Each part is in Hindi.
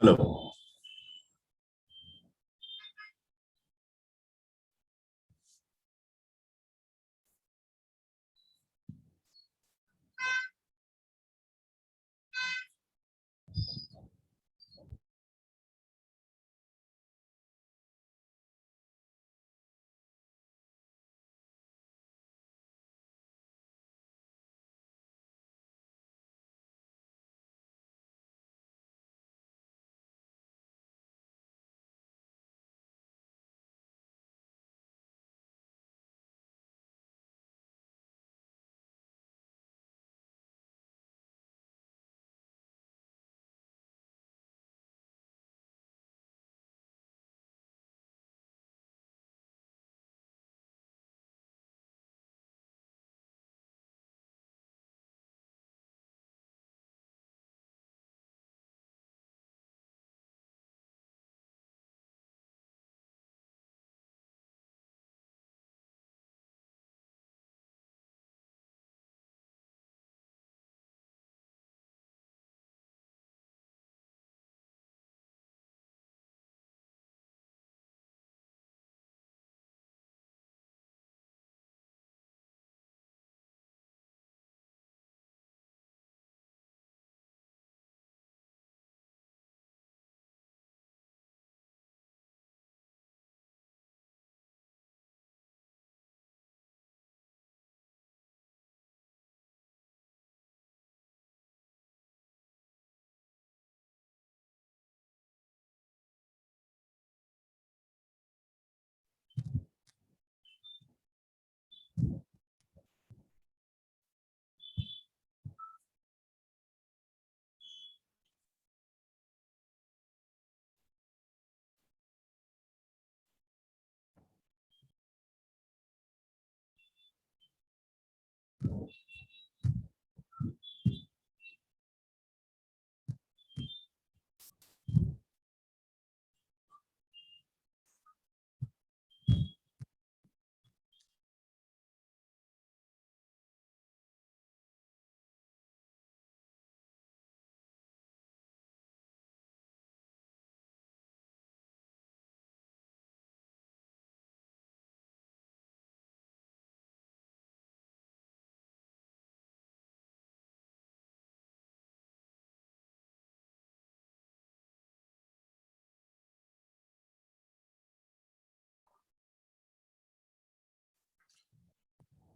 Biplab.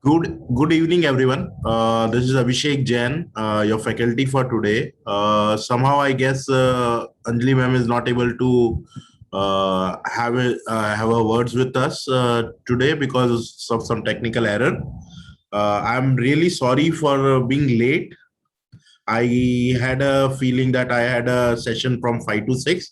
Good evening, everyone. This is Abhishek Jain, your faculty for today. Somehow, I guess Anjali ma'am is not able to have a words with us today because of some technical error. I'm really sorry for being late. I had a feeling that I had a session from 5 to 6,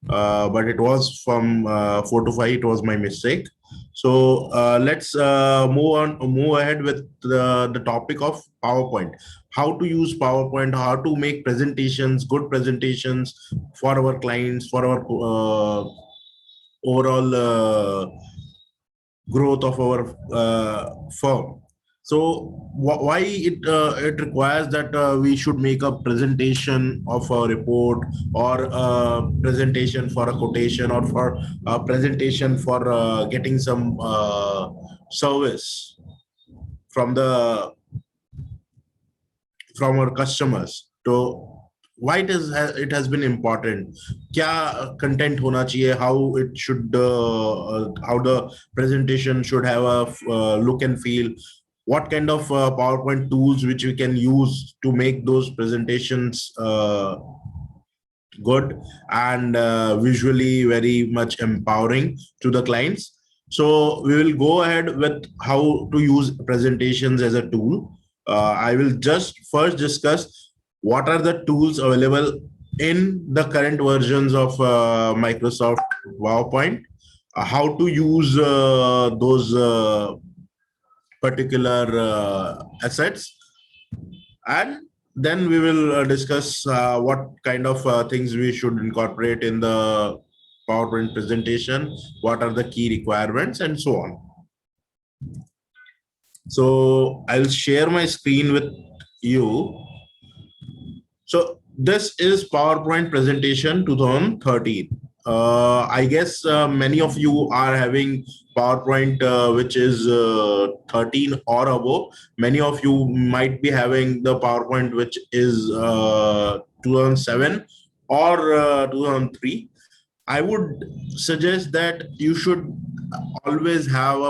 but it was from 4 to 5. It was my mistake. So let's move ahead with the topic of PowerPoint. How to use PowerPoint, how to make presentations, good presentations for our clients, for our overall growth of our firm. So why it requires that we should make a presentation of a report, or a presentation for a quotation, or for a presentation for getting some service from the from our customers. So why it has been important? क्या content होना चाहिए? How it should how the presentation should have a look and feel? What kind of PowerPoint tools which we can use to make those presentations good and visually very much empowering to the clients. So we will go ahead with how to use presentations as a tool. I will just first discuss what are the tools available in the current versions of Microsoft PowerPoint, how to use those particular assets, and then we will discuss what kind of things we should incorporate in the PowerPoint presentation, what are the key requirements, and so on. So I'll share my screen with you. So This is PowerPoint presentation 2013. I guess many of you are having PowerPoint which is 13 or above. Many of you might be having the PowerPoint which is 2007 or 2003. I would suggest that you should always have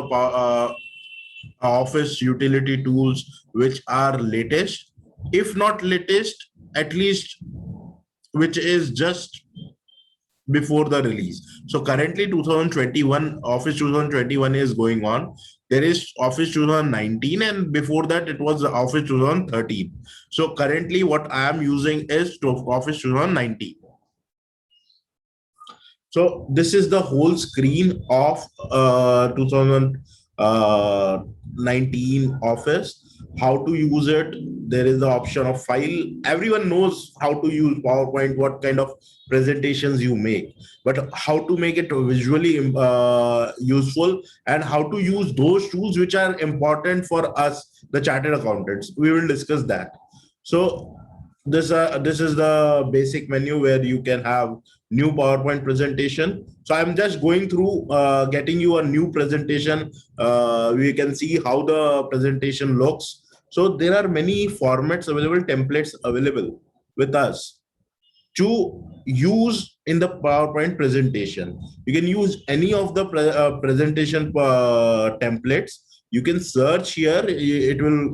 office utility tools which are latest. If not latest, at least which is just before the release. So currently 2021, Office 2021 is going on. There is Office 2019, and before that it was Office 2013. So currently what I am using is Office 2019. So this is the whole screen of 2019 Office. How to use it? There is the option of file. Everyone knows how to use PowerPoint, what kind of presentations you make, but how to make it visually useful, and how to use those tools which are important for us, the chartered accountants. We will discuss that. So this is the basic menu where you can have new PowerPoint presentation. So I'm just going through getting you a new presentation. We can see how the presentation looks. So there are many formats available, templates available with us to use in the PowerPoint presentation. You can use any of the presentation templates. You can search here. It will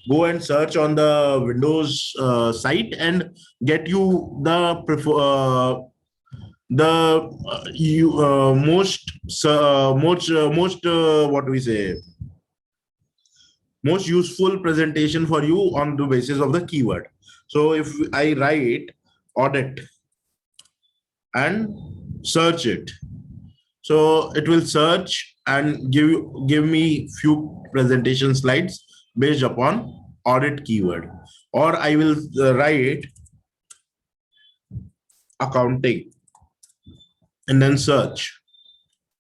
go and search on the Windows site and get you the you most what do we say, most useful presentation for you on the basis of the keyword. So if I write audit and search it, so it will search and give me few presentation slides based upon audit keyword. Or I will write accounting and then search.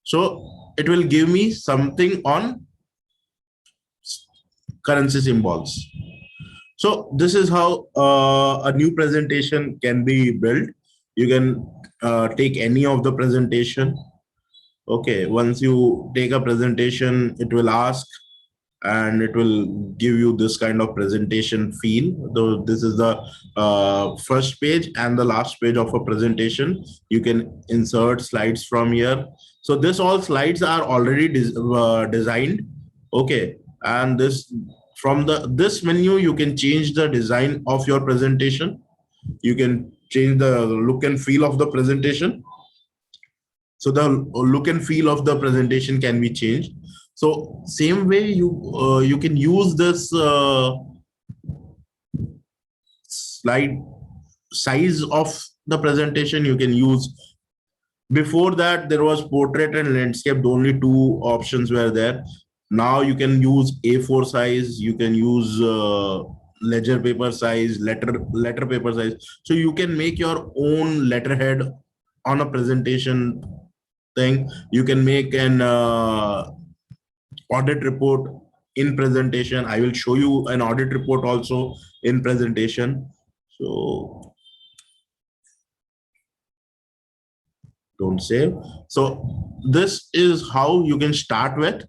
So it will give me something on currency symbols. So this is how a new presentation can be built. You can take any of the presentation. Okay, once you take a presentation, it will ask and it will give you this kind of presentation feel. Though this is the first page and the last page of a presentation. You can insert slides from here. So this all slides are already designed. Okay, and this menu you can change the design of your presentation. You can change the look and feel of the presentation. So the look and feel of the presentation can be changed. So same way you can use this slide size of the presentation. You can use, before that there was portrait and landscape, only two options were there. Now you can use A4 size, you can use ledger paper size, letter paper size. So you can make your own letterhead on a presentation thing. You can make an audit report in presentation. I will show you an audit report also in presentation. So don't save. So this is how you can start with.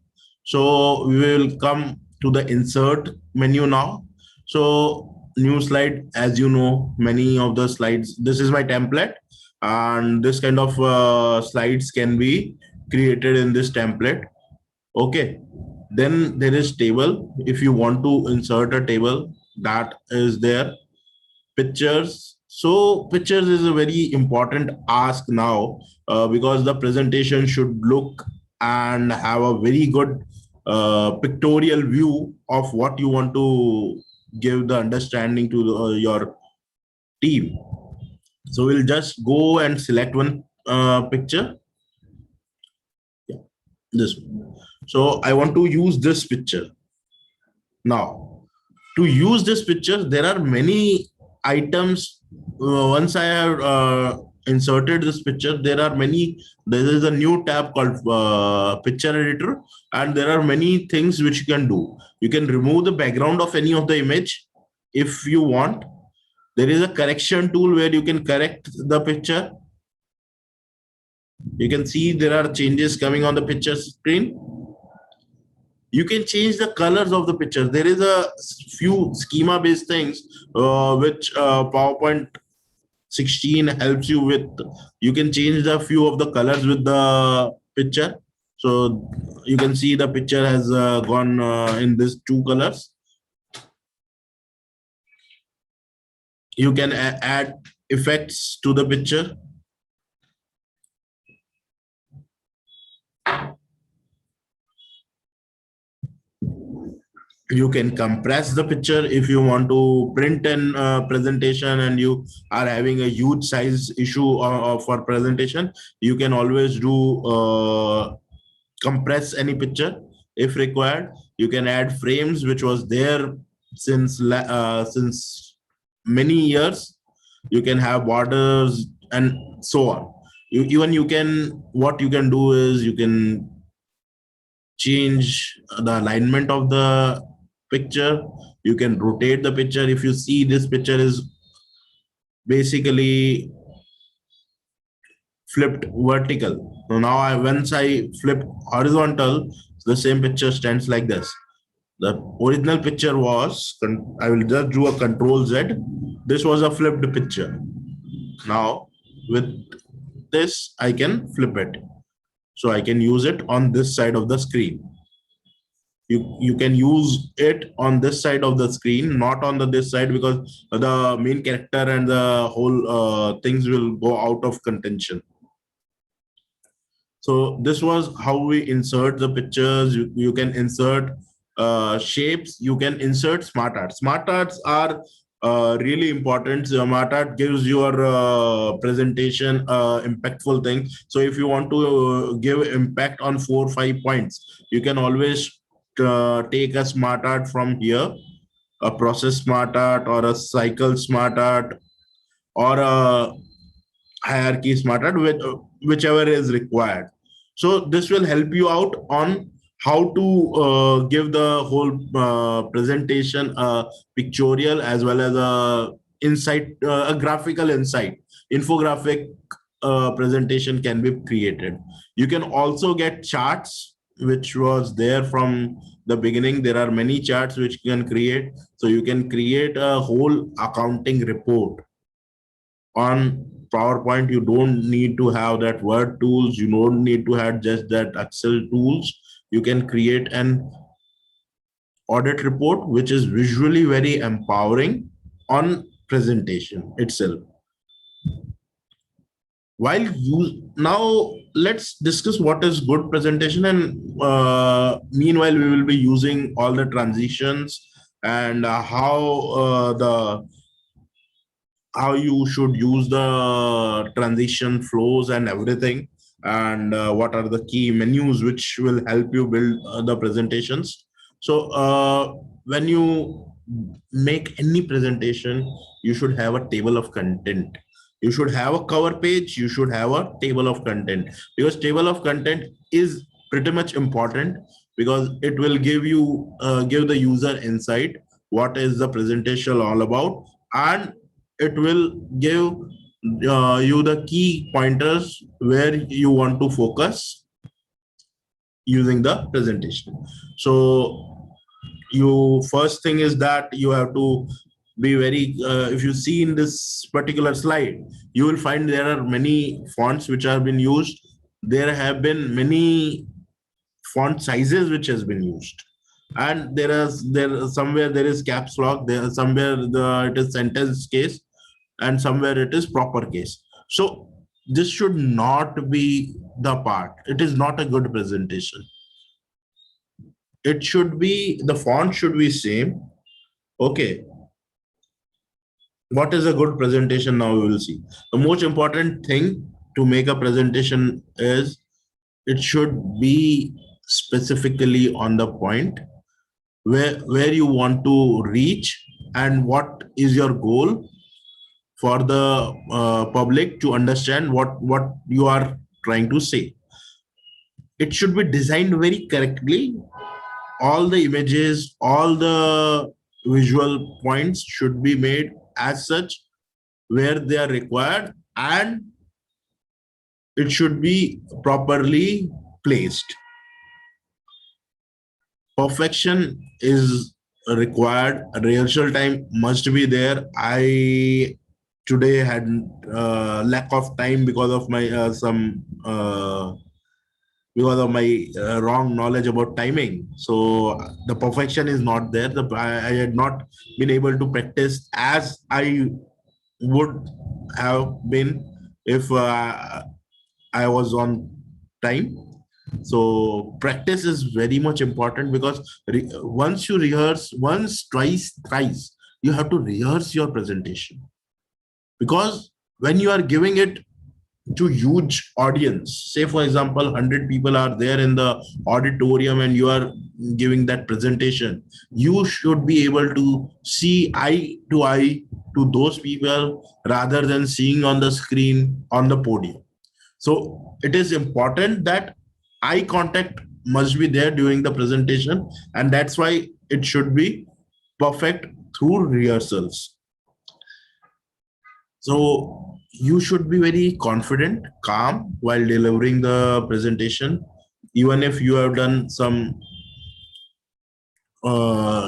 So we will come to the insert menu now. So new slide, as you know, many of the slides, this is my template, and this kind of slides can be created in this template. Okay, then there is table. If you want to insert a table, that is there. Pictures. So pictures is a very important ask now, because the presentation should look and have a very good pictorial view of what you want to give the understanding to your team. So we'll just go and select one picture. Yeah, this one. So I want to use this picture. Now, to use this picture, there are many items. Once I have inserted this picture, there are many. There is a new tab called picture editor, and there are many things which you can do. You can remove the background of any of the image if you want. There is a correction tool where you can correct the picture. You can see there are changes coming on the picture screen. You can change the colors of the picture. There is a few schema based things which PowerPoint 16 helps you with. You can change the few of the colors with the picture. So you can see the picture has gone in these two colors. You can add effects to the picture. You can compress the picture if you want to print an presentation and you are having a huge size issue for presentation. You can always do compress any picture if required. You can add frames, which was there since many years. You can have borders and so on. You can, what you can do is you can change the alignment of the picture. You can rotate the picture. If you see, this picture is basically flipped vertical. So now once I flip horizontal, the same picture stands like this. The original picture was, I will just do a Control Z. This was a flipped picture. Now with this, I can flip it. So I can use it on this side of the screen. You can use it on this side of the screen, not on this side, because the main character and the whole things will go out of contention. So this was how we insert the pictures. You can insert shapes. You can insert smart art. Smart arts are really important. Smart art gives your presentation impactful thing. So if you want to give impact on 4 or 5 points, you can always take a smart art from here, a process smart art or a cycle smart art or a hierarchy smart art, whichever is required. So this will help you out on how to give the whole presentation a pictorial as well as a insight, a graphical insight. Infographic presentation can be created. You can also get charts, which was there from the beginning. There are many charts which you can create. So you can create a whole accounting report on PowerPoint. You don't need to have that Word tools. You don't need to have just that Excel tools. You can create an audit report, which is visually very empowering on presentation itself. While you now, let's discuss what is good presentation, and meanwhile we will be using all the transitions and how you should use the transition flows and everything, and what are the key menus which will help you build the presentations. So when you make any presentation, you should have a table of content. You should have a cover page. You should have a table of content, because table of content is pretty much important, because it will give you give the user insight what is the presentation all about, and it will give you the key pointers where you want to focus using the presentation. So you first thing is that you have to be very if you see in this particular slide, you will find there are many fonts which have been used. There have been many font sizes which has been used, and there somewhere there is caps lock, there somewhere it is sentence case, and somewhere it is proper case. So this should not be the part. It is not a good presentation. It should be, the font should be same. Okay. What is a good presentation? Now we will see. The most important thing to make a presentation is it should be specifically on the point where you want to reach, and what is your goal for the public to understand what you are trying to say. It should be designed very correctly. All the images, all the visual points should be made as such where they are required, and it should be properly placed. Perfection is required. Rehearsal time must be there. I today had lack of time because of my wrong knowledge about timing. So the perfection is not there. I had not been able to practice as I would have been if I was on time. So practice is very much important, because once you rehearse once, twice, thrice, you have to rehearse your presentation, because when you are giving it to huge audience, say for example 100 people are there in the auditorium and you are giving that presentation, you should be able to see eye to eye to those people rather than seeing on the screen on the podium. So it is important that eye contact must be there during the presentation, and that's why it should be perfect through rehearsals. So you should be very confident, calm while delivering the presentation. Even if you have done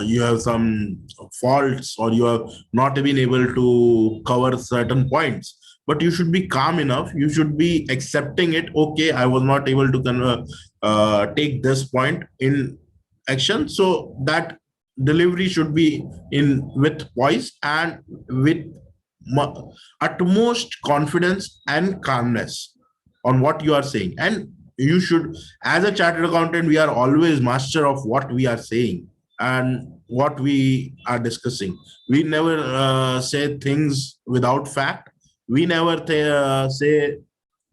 you have some faults, or you have not been able to cover certain points, but you should be calm enough. You should be accepting it. Okay, I was not able to take this point in action. So that delivery should be in with poise and with utmost confidence and calmness on what you are saying. And you should, as a chartered accountant, we are always master of what we are saying and what we are discussing. We never say things without fact. We never say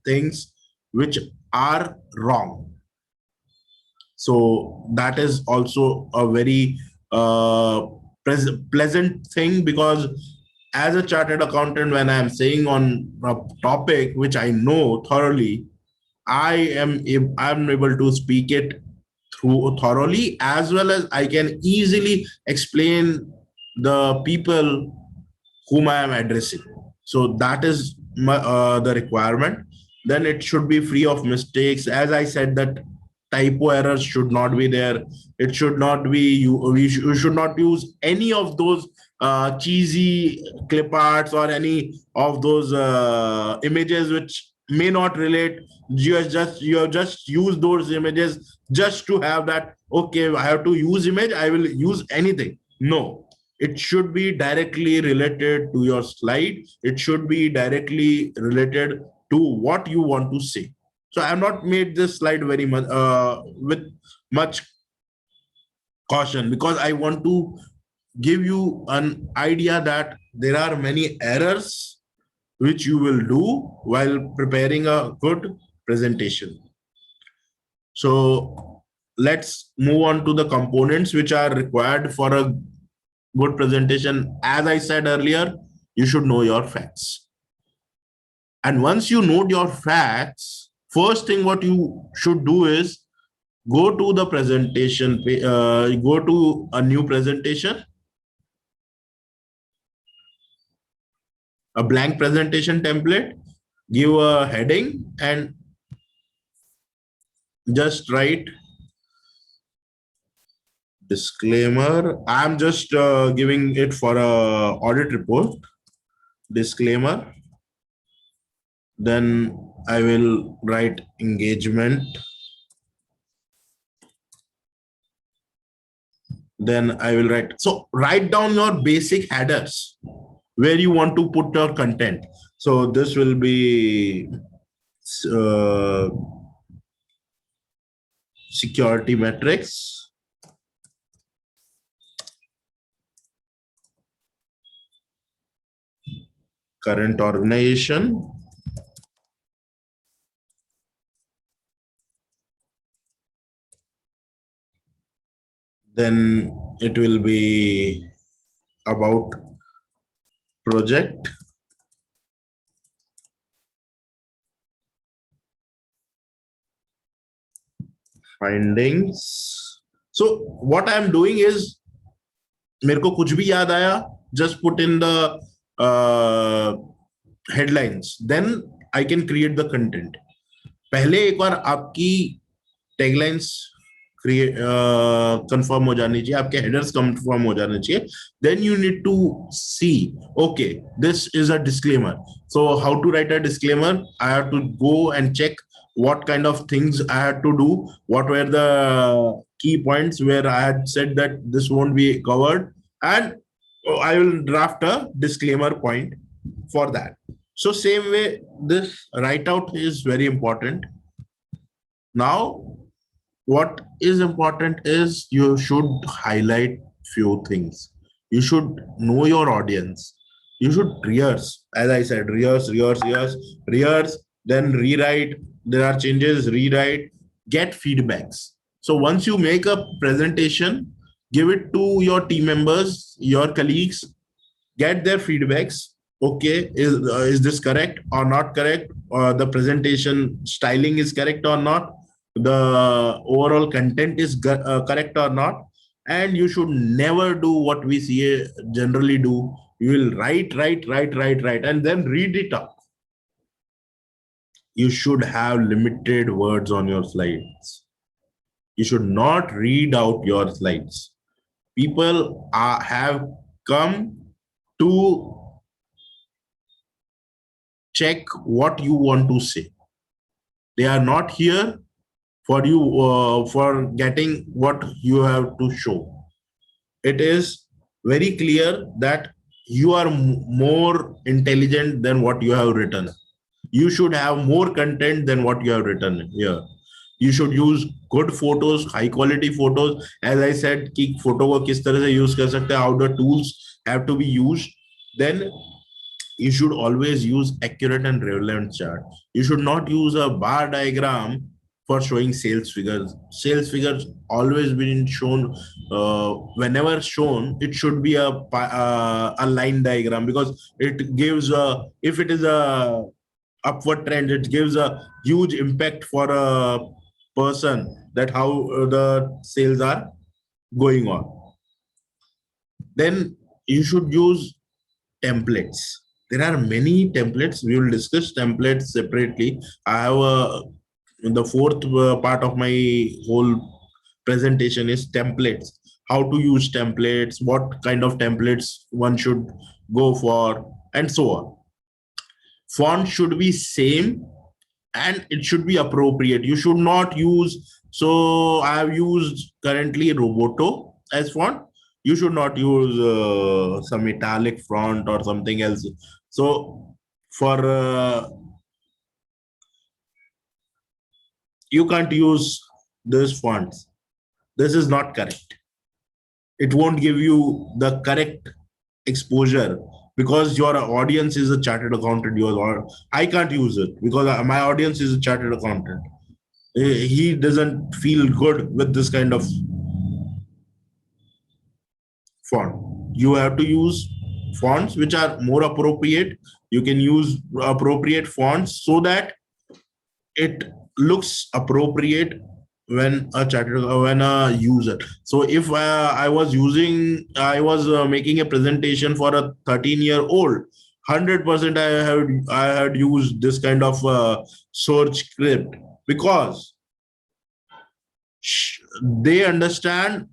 things which are wrong. So that is also a very pleasant thing, because as a chartered accountant, when I am saying on a topic which I know thoroughly, I am able to speak it through thoroughly, as well as I can easily explain the people whom I am addressing. So that is the requirement. Then it should be free of mistakes. As I said, that typo errors should not be there. It should not be you should not use any of those cheesy clip arts or any of those images which may not relate. You have just used those images just to have that. Okay, I have to use image. I will use anything. No, it should be directly related to your slide. It should be directly related to what you want to say. So I have not made this slide very much with much caution, because I want to give you an idea that there are many errors which you will do while preparing a good presentation. So let's move on to the components which are required for a good presentation. As I said earlier, you should know your facts. And once you know your facts, first thing what you should do is go to the presentation, go to a new presentation, a blank presentation template, give a heading and just write disclaimer. I'm just giving it for a audit report. Disclaimer. Then I will write engagement. Then I will write. So write down your basic headers where you want to put your content. So this will be security metrics, current organization, then it will be about project, findings. So what I am doing is, मेरे को कुछ भी याद आया, just put in the headlines, then I can create the content. पहले एक बार आपकी टैगलाइंस क्रिएट कंफर्म हो जानी चाहिए, आपके हेडर्स कंफर्म हो जाने चाहिए. Then you need to see, okay, this is a disclaimer. So how to write a disclaimer? I have to go and check what kind of things I had to do, what were the key points where I had said that this won't be covered, and I will draft a disclaimer point for that. So same way, this write out is very important. Now, what is important is you should highlight few things. You should know your audience. You should rehearse, as I said, rehearse, then rewrite. There are changes, rewrite, get feedbacks. So once you make a presentation, give it to your team members, your colleagues, get their feedbacks. Okay, is this correct or not correct? Or the presentation styling is correct or not? The overall content is correct or not? And you should never do what we see generally do. You will write, and then read it up. You should have limited words on your slides. You should not read out your slides. People have come to check what you want to say. They are not here for you for getting what you have to show. It is very clear that you are more intelligent than what you have written. You should have more content than what you have written here. You should use good photos, high quality photos. As I said, कि photo को किस तरह से use कर सकते हैं, how the tools have to be used. Then you should always use accurate and relevant chart. You should not use a bar diagram for showing sales figures. Sales figures always been shown. Whenever shown, it should be a line diagram, because it gives a, if it is a upward trend, it gives a huge impact for a person that how the sales are going on. Then you should use templates. There are many templates. We will discuss templates separately. I have the fourth part of my whole presentation is templates. How to use templates, what kind of templates one should go for, and so on. Font should be same and it should be appropriate. You should not use, so I have used currently Roboto as font. You should not use some italic font or something else. So for you can't use those fonts. This is not correct. It won't give you the correct exposure, because your audience is a chartered accountant. I can't use it because my audience is a chartered accountant. He doesn't feel good with this kind of font. You have to use fonts which are more appropriate. You can use appropriate fonts so that it looks appropriate when a user. So if I was making a presentation for a 13-year-old, 100% I had used this kind of search script, because they understand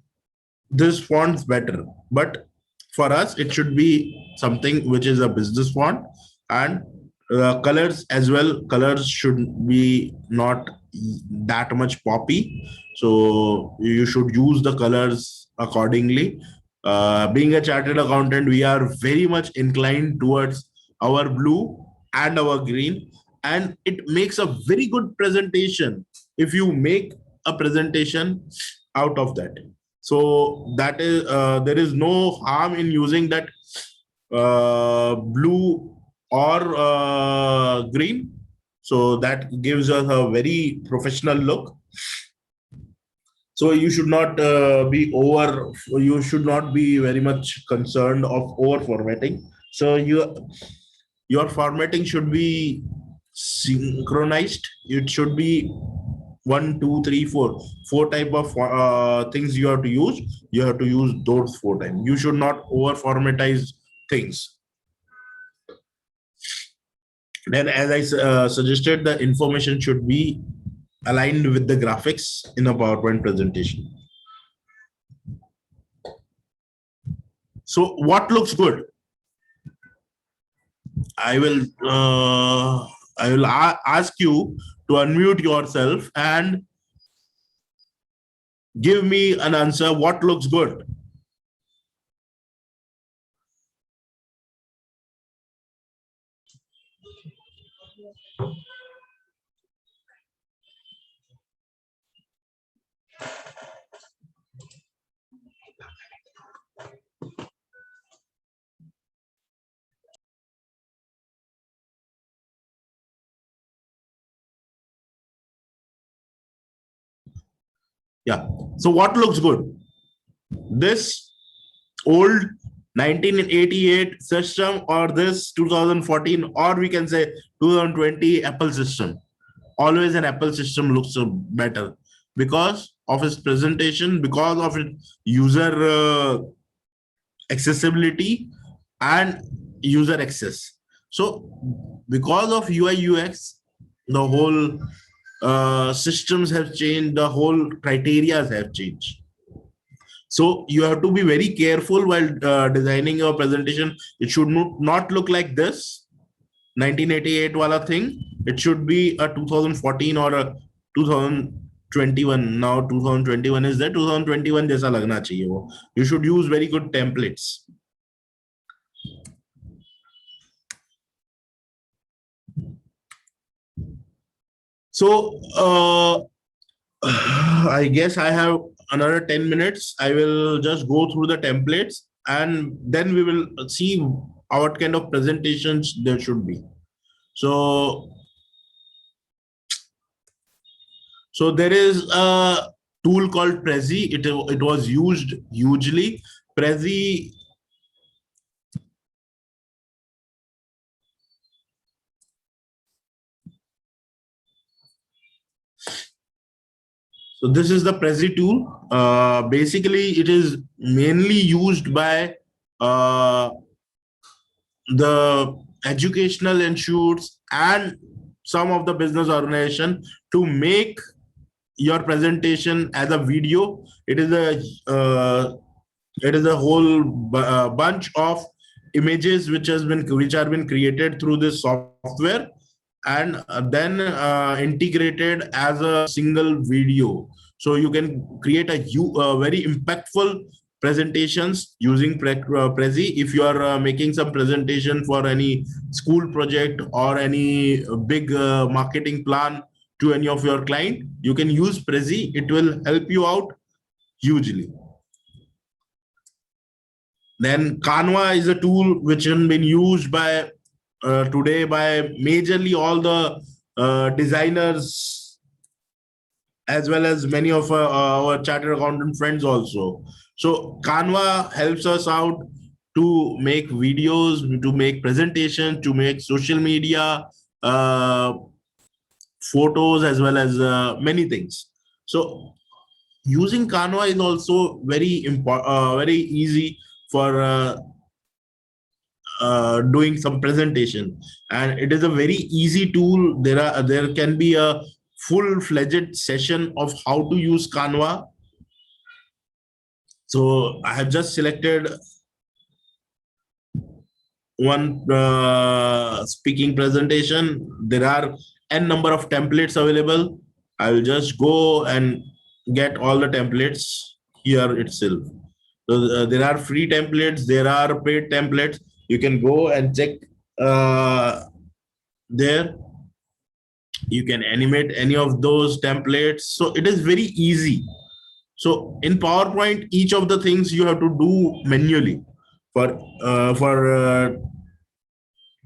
this fonts better. But for us, it should be something which is a business font, and colors as well. Colors should be not that much poppy, so you should use the colors accordingly. Being a chartered accountant, we are very much inclined towards our blue and our green, and it makes a very good presentation if you make a presentation out of that. So that is there is no harm in using that blue or green. So that gives us a very professional look. So you should not you should not be very much concerned of over formatting. So your formatting should be synchronized. It should be 4 type of things you have to use. You have to use those 4 times. You should not over formatize things. Then, as I suggested, the information should be aligned with the graphics in a PowerPoint presentation. So, what looks good? I will ask you to unmute yourself and give me an answer. What looks good? Yeah. So what looks good? This old 1988 system, or this 2014, or we can say 2020 Apple system? Always an Apple system looks better because of its presentation, because of its user accessibility and user access. So because of UI UX, the whole systems have changed, the whole criteria have changed. So you have to be very careful while designing your presentation. It should not look like this 1988 wala thing. It should be a 2014 or a 2021. Now 2021 is there. 2021 jaisa lagna chahiye wo. You should use very good templates. So I guess I have another 10 minutes. I will just go through the templates and then we will see what kind of presentations there should be. So there is a tool called Prezi. It was used hugely. Prezi. So this is the Prezi tool. Basically, it is mainly used by the educational institutes and some of the business organization to make your presentation as a video. It is a whole bunch of images which are been created through this software and then integrated as a single video. So you can create a very impactful presentations using Prezi. If you are making some presentation for any school project or any big marketing plan to any of your client, you can use Prezi. It will help you out hugely. Then Canva is a tool which has been used by today by majorly all the designers as well as many of our chartered accountant friends also. So Canva helps us out to make videos, to make presentations, to make social media, photos, as well as many things. So using Canva is also very important, very easy for doing some presentation, and it is a very easy tool. There can be a full-fledged session of how to use Canva. So I have just selected one speaking presentation. There are n number of templates available. I will just go and get all the templates here itself. So there are free templates, there are paid templates. You can go and check there. You can animate any of those templates. So it is very easy. So in PowerPoint, each of the things you have to do manually for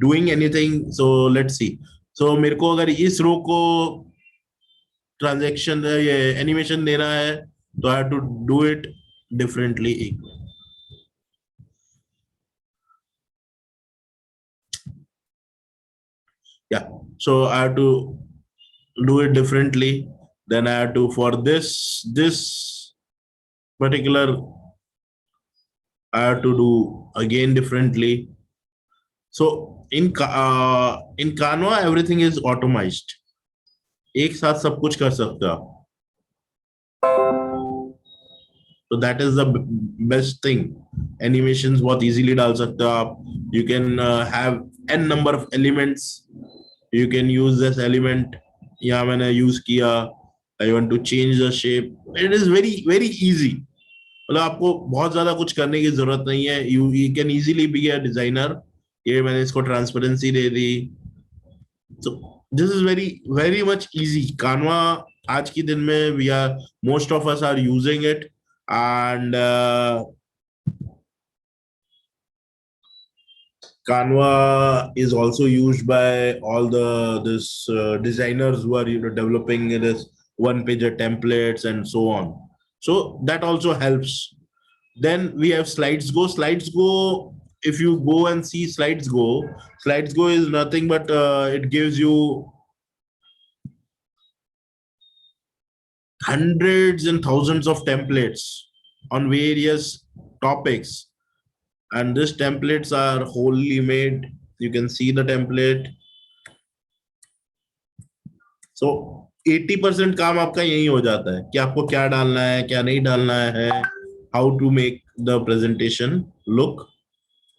doing anything. So let's see. So मेरे को अगर इस रो को transaction ये animation देना है, तो I have to do it differently. Yeah, so I have to do it differently. Then I have to, for this particular, I have to do again differently. So in Canva, everything is automized. एक साथ सब कुछ कर सकते हो आप. So that is the best thing. Animations बहुत easily डाल सकते हो आप. You can have n number of elements. You can use this element. यहाँ मैंने use किया. I want to change the shape. It is very very easy. मतलब आपको बहुत ज्यादा कुछ करने की जरूरत नहीं है. You can easily be a designer. ये मैंने इसको transparency they the. So this is very very much easy. Canva आज की दिन में we are most of us are using it, and Canva is also used by all the this designers who are developing this one pager templates and so on. So that also helps. Then we have SlidesGo. SlidesGo, if you go and see SlidesGo is nothing but it gives you hundreds and thousands of templates on various topics, and these templates are wholly made. You can see the template. So 80% काम आपका यही हो जाता है कि आपको क्या डालना है, क्या नहीं डालना है, how to make the presentation look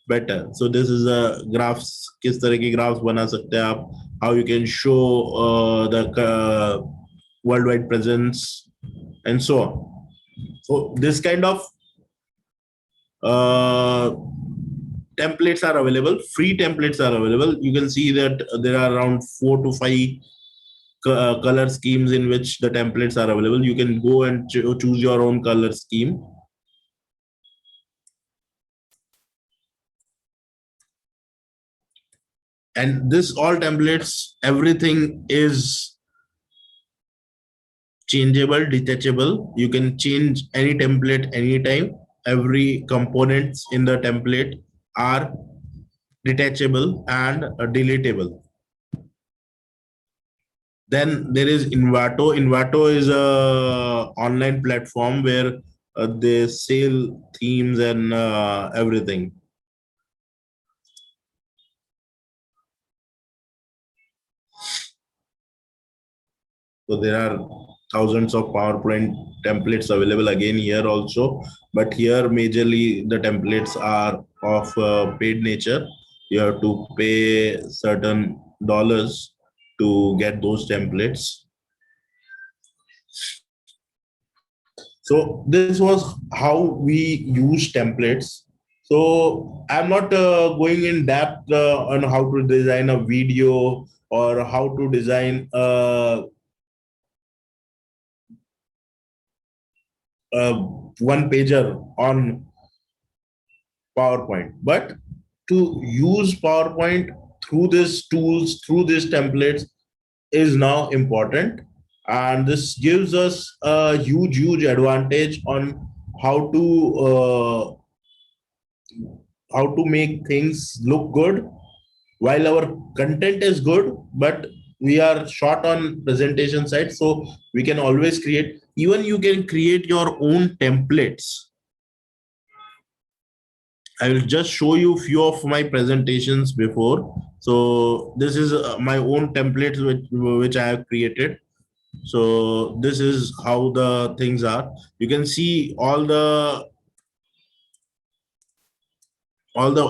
better. So this is a graphs. किस तरह की graphs बना सकते हैं आप, how you can show the worldwide presence and so on. So this kind of templates are available. Free templates are available. You can see that there are around 4 to 5 color schemes in which the templates are available. You can go and choose your own color scheme. And this all templates, everything is changeable, detachable. You can change any template anytime. Every components in the template are detachable and deletable. Then there is Envato. Envato is a online platform where they sell themes and everything. So there are thousands of PowerPoint templates available again here also, but here majorly the templates are of paid nature. You have to pay certain dollars to get those templates. So this was how we use templates. So I'm not going in depth on how to design a video or how to design a one pager on PowerPoint, but to use PowerPoint through these tools, through these templates is now important. And this gives us a huge advantage on how to uh, how to make things look good while our content is good, but we are short on presentation side. So we can always create, even you can create your own templates. I will just show you few of my presentations before. So this is my own template which I have created. So this is how the things are. You can see all the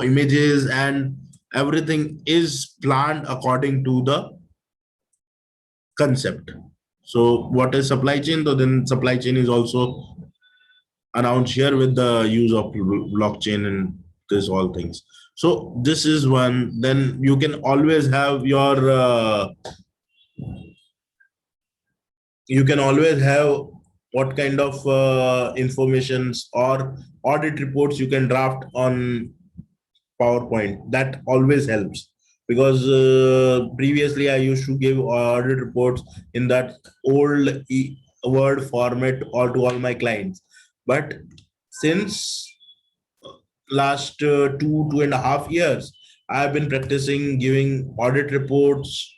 images and everything is planned according to the concept. So what is supply chain? So then supply chain is also announced here with the use of blockchain and this all things. So this is one. Then you can always have your you can always have what kind of informations or audit reports you can draft on PowerPoint. That always helps, because previously I used to give audit reports in that old Word format all to all my clients. But since last 2.5 years, I've been practicing giving audit reports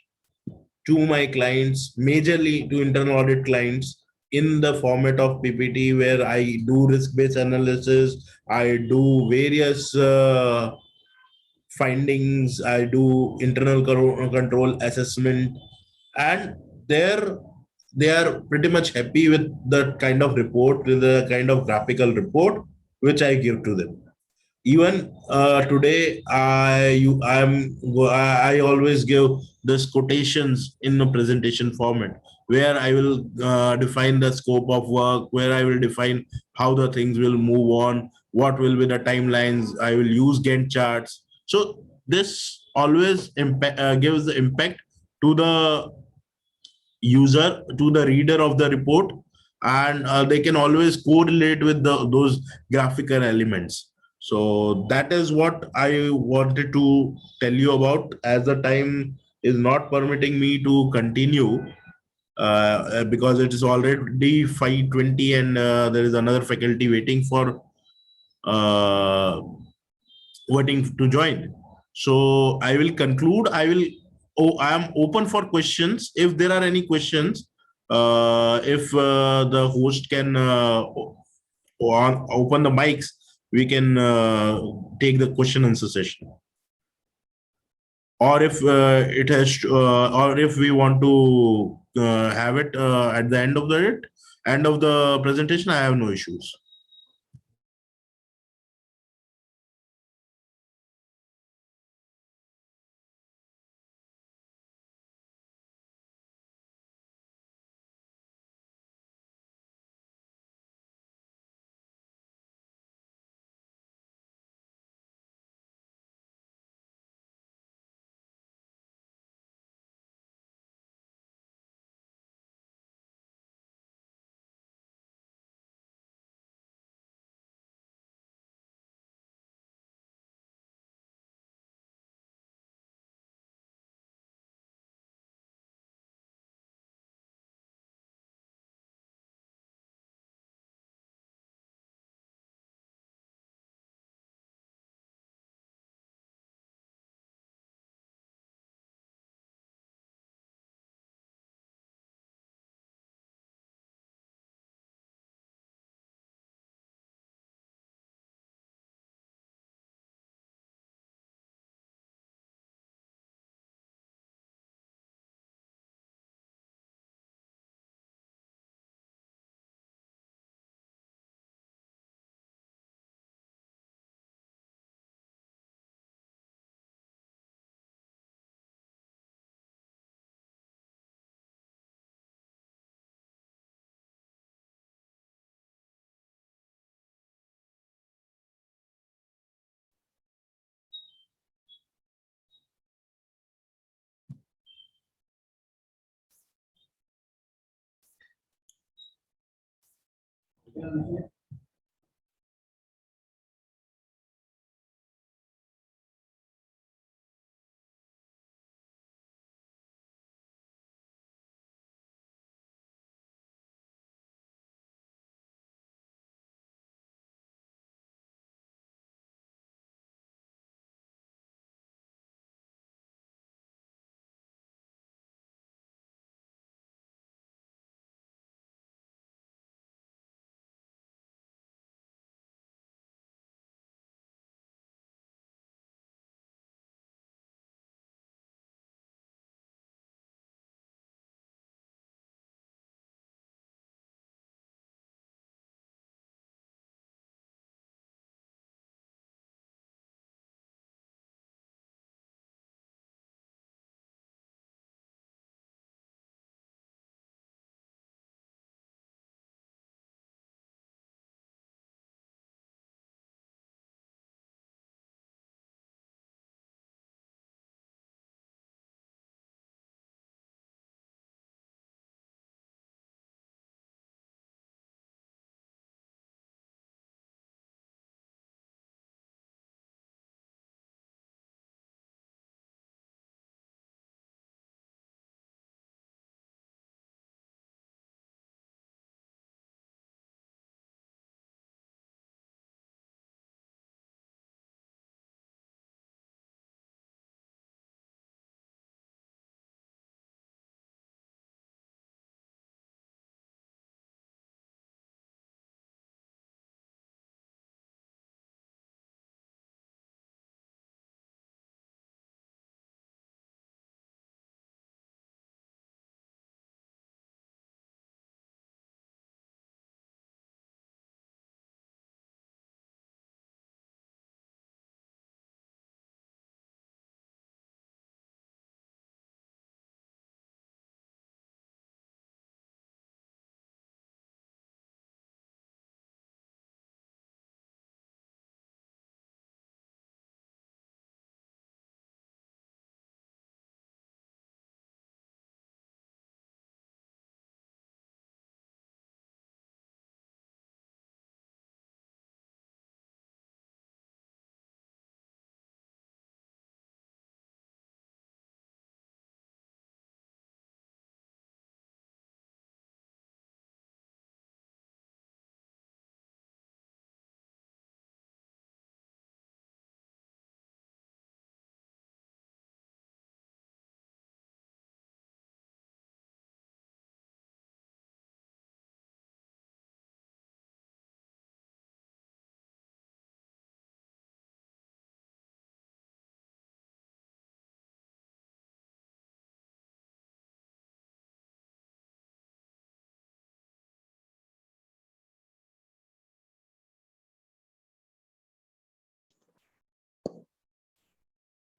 to my clients, majorly to internal audit clients, in the format of PPT, where I do risk-based analysis, I do various findings, I do internal control assessment, and there they are pretty much happy with the kind of report, with the kind of graphical report which I give to them. Even today, I always give this quotations in a presentation format, where I will define the scope of work, where I will define how the things will move on, what will be the timelines. I will use Gantt charts. So this always gives the impact to the user, to the reader of the report, and they can always correlate with those graphical elements. So that is what I wanted to tell you about. As the time is not permitting me to continue, because it is already 5:20, and there is another faculty uh, waiting to join. So I will conclude. I am open for questions. If there are any questions, if the host can open the mics, we can take the question answer session. Or if or if we want to have it at the end of the presentation, I have no issues.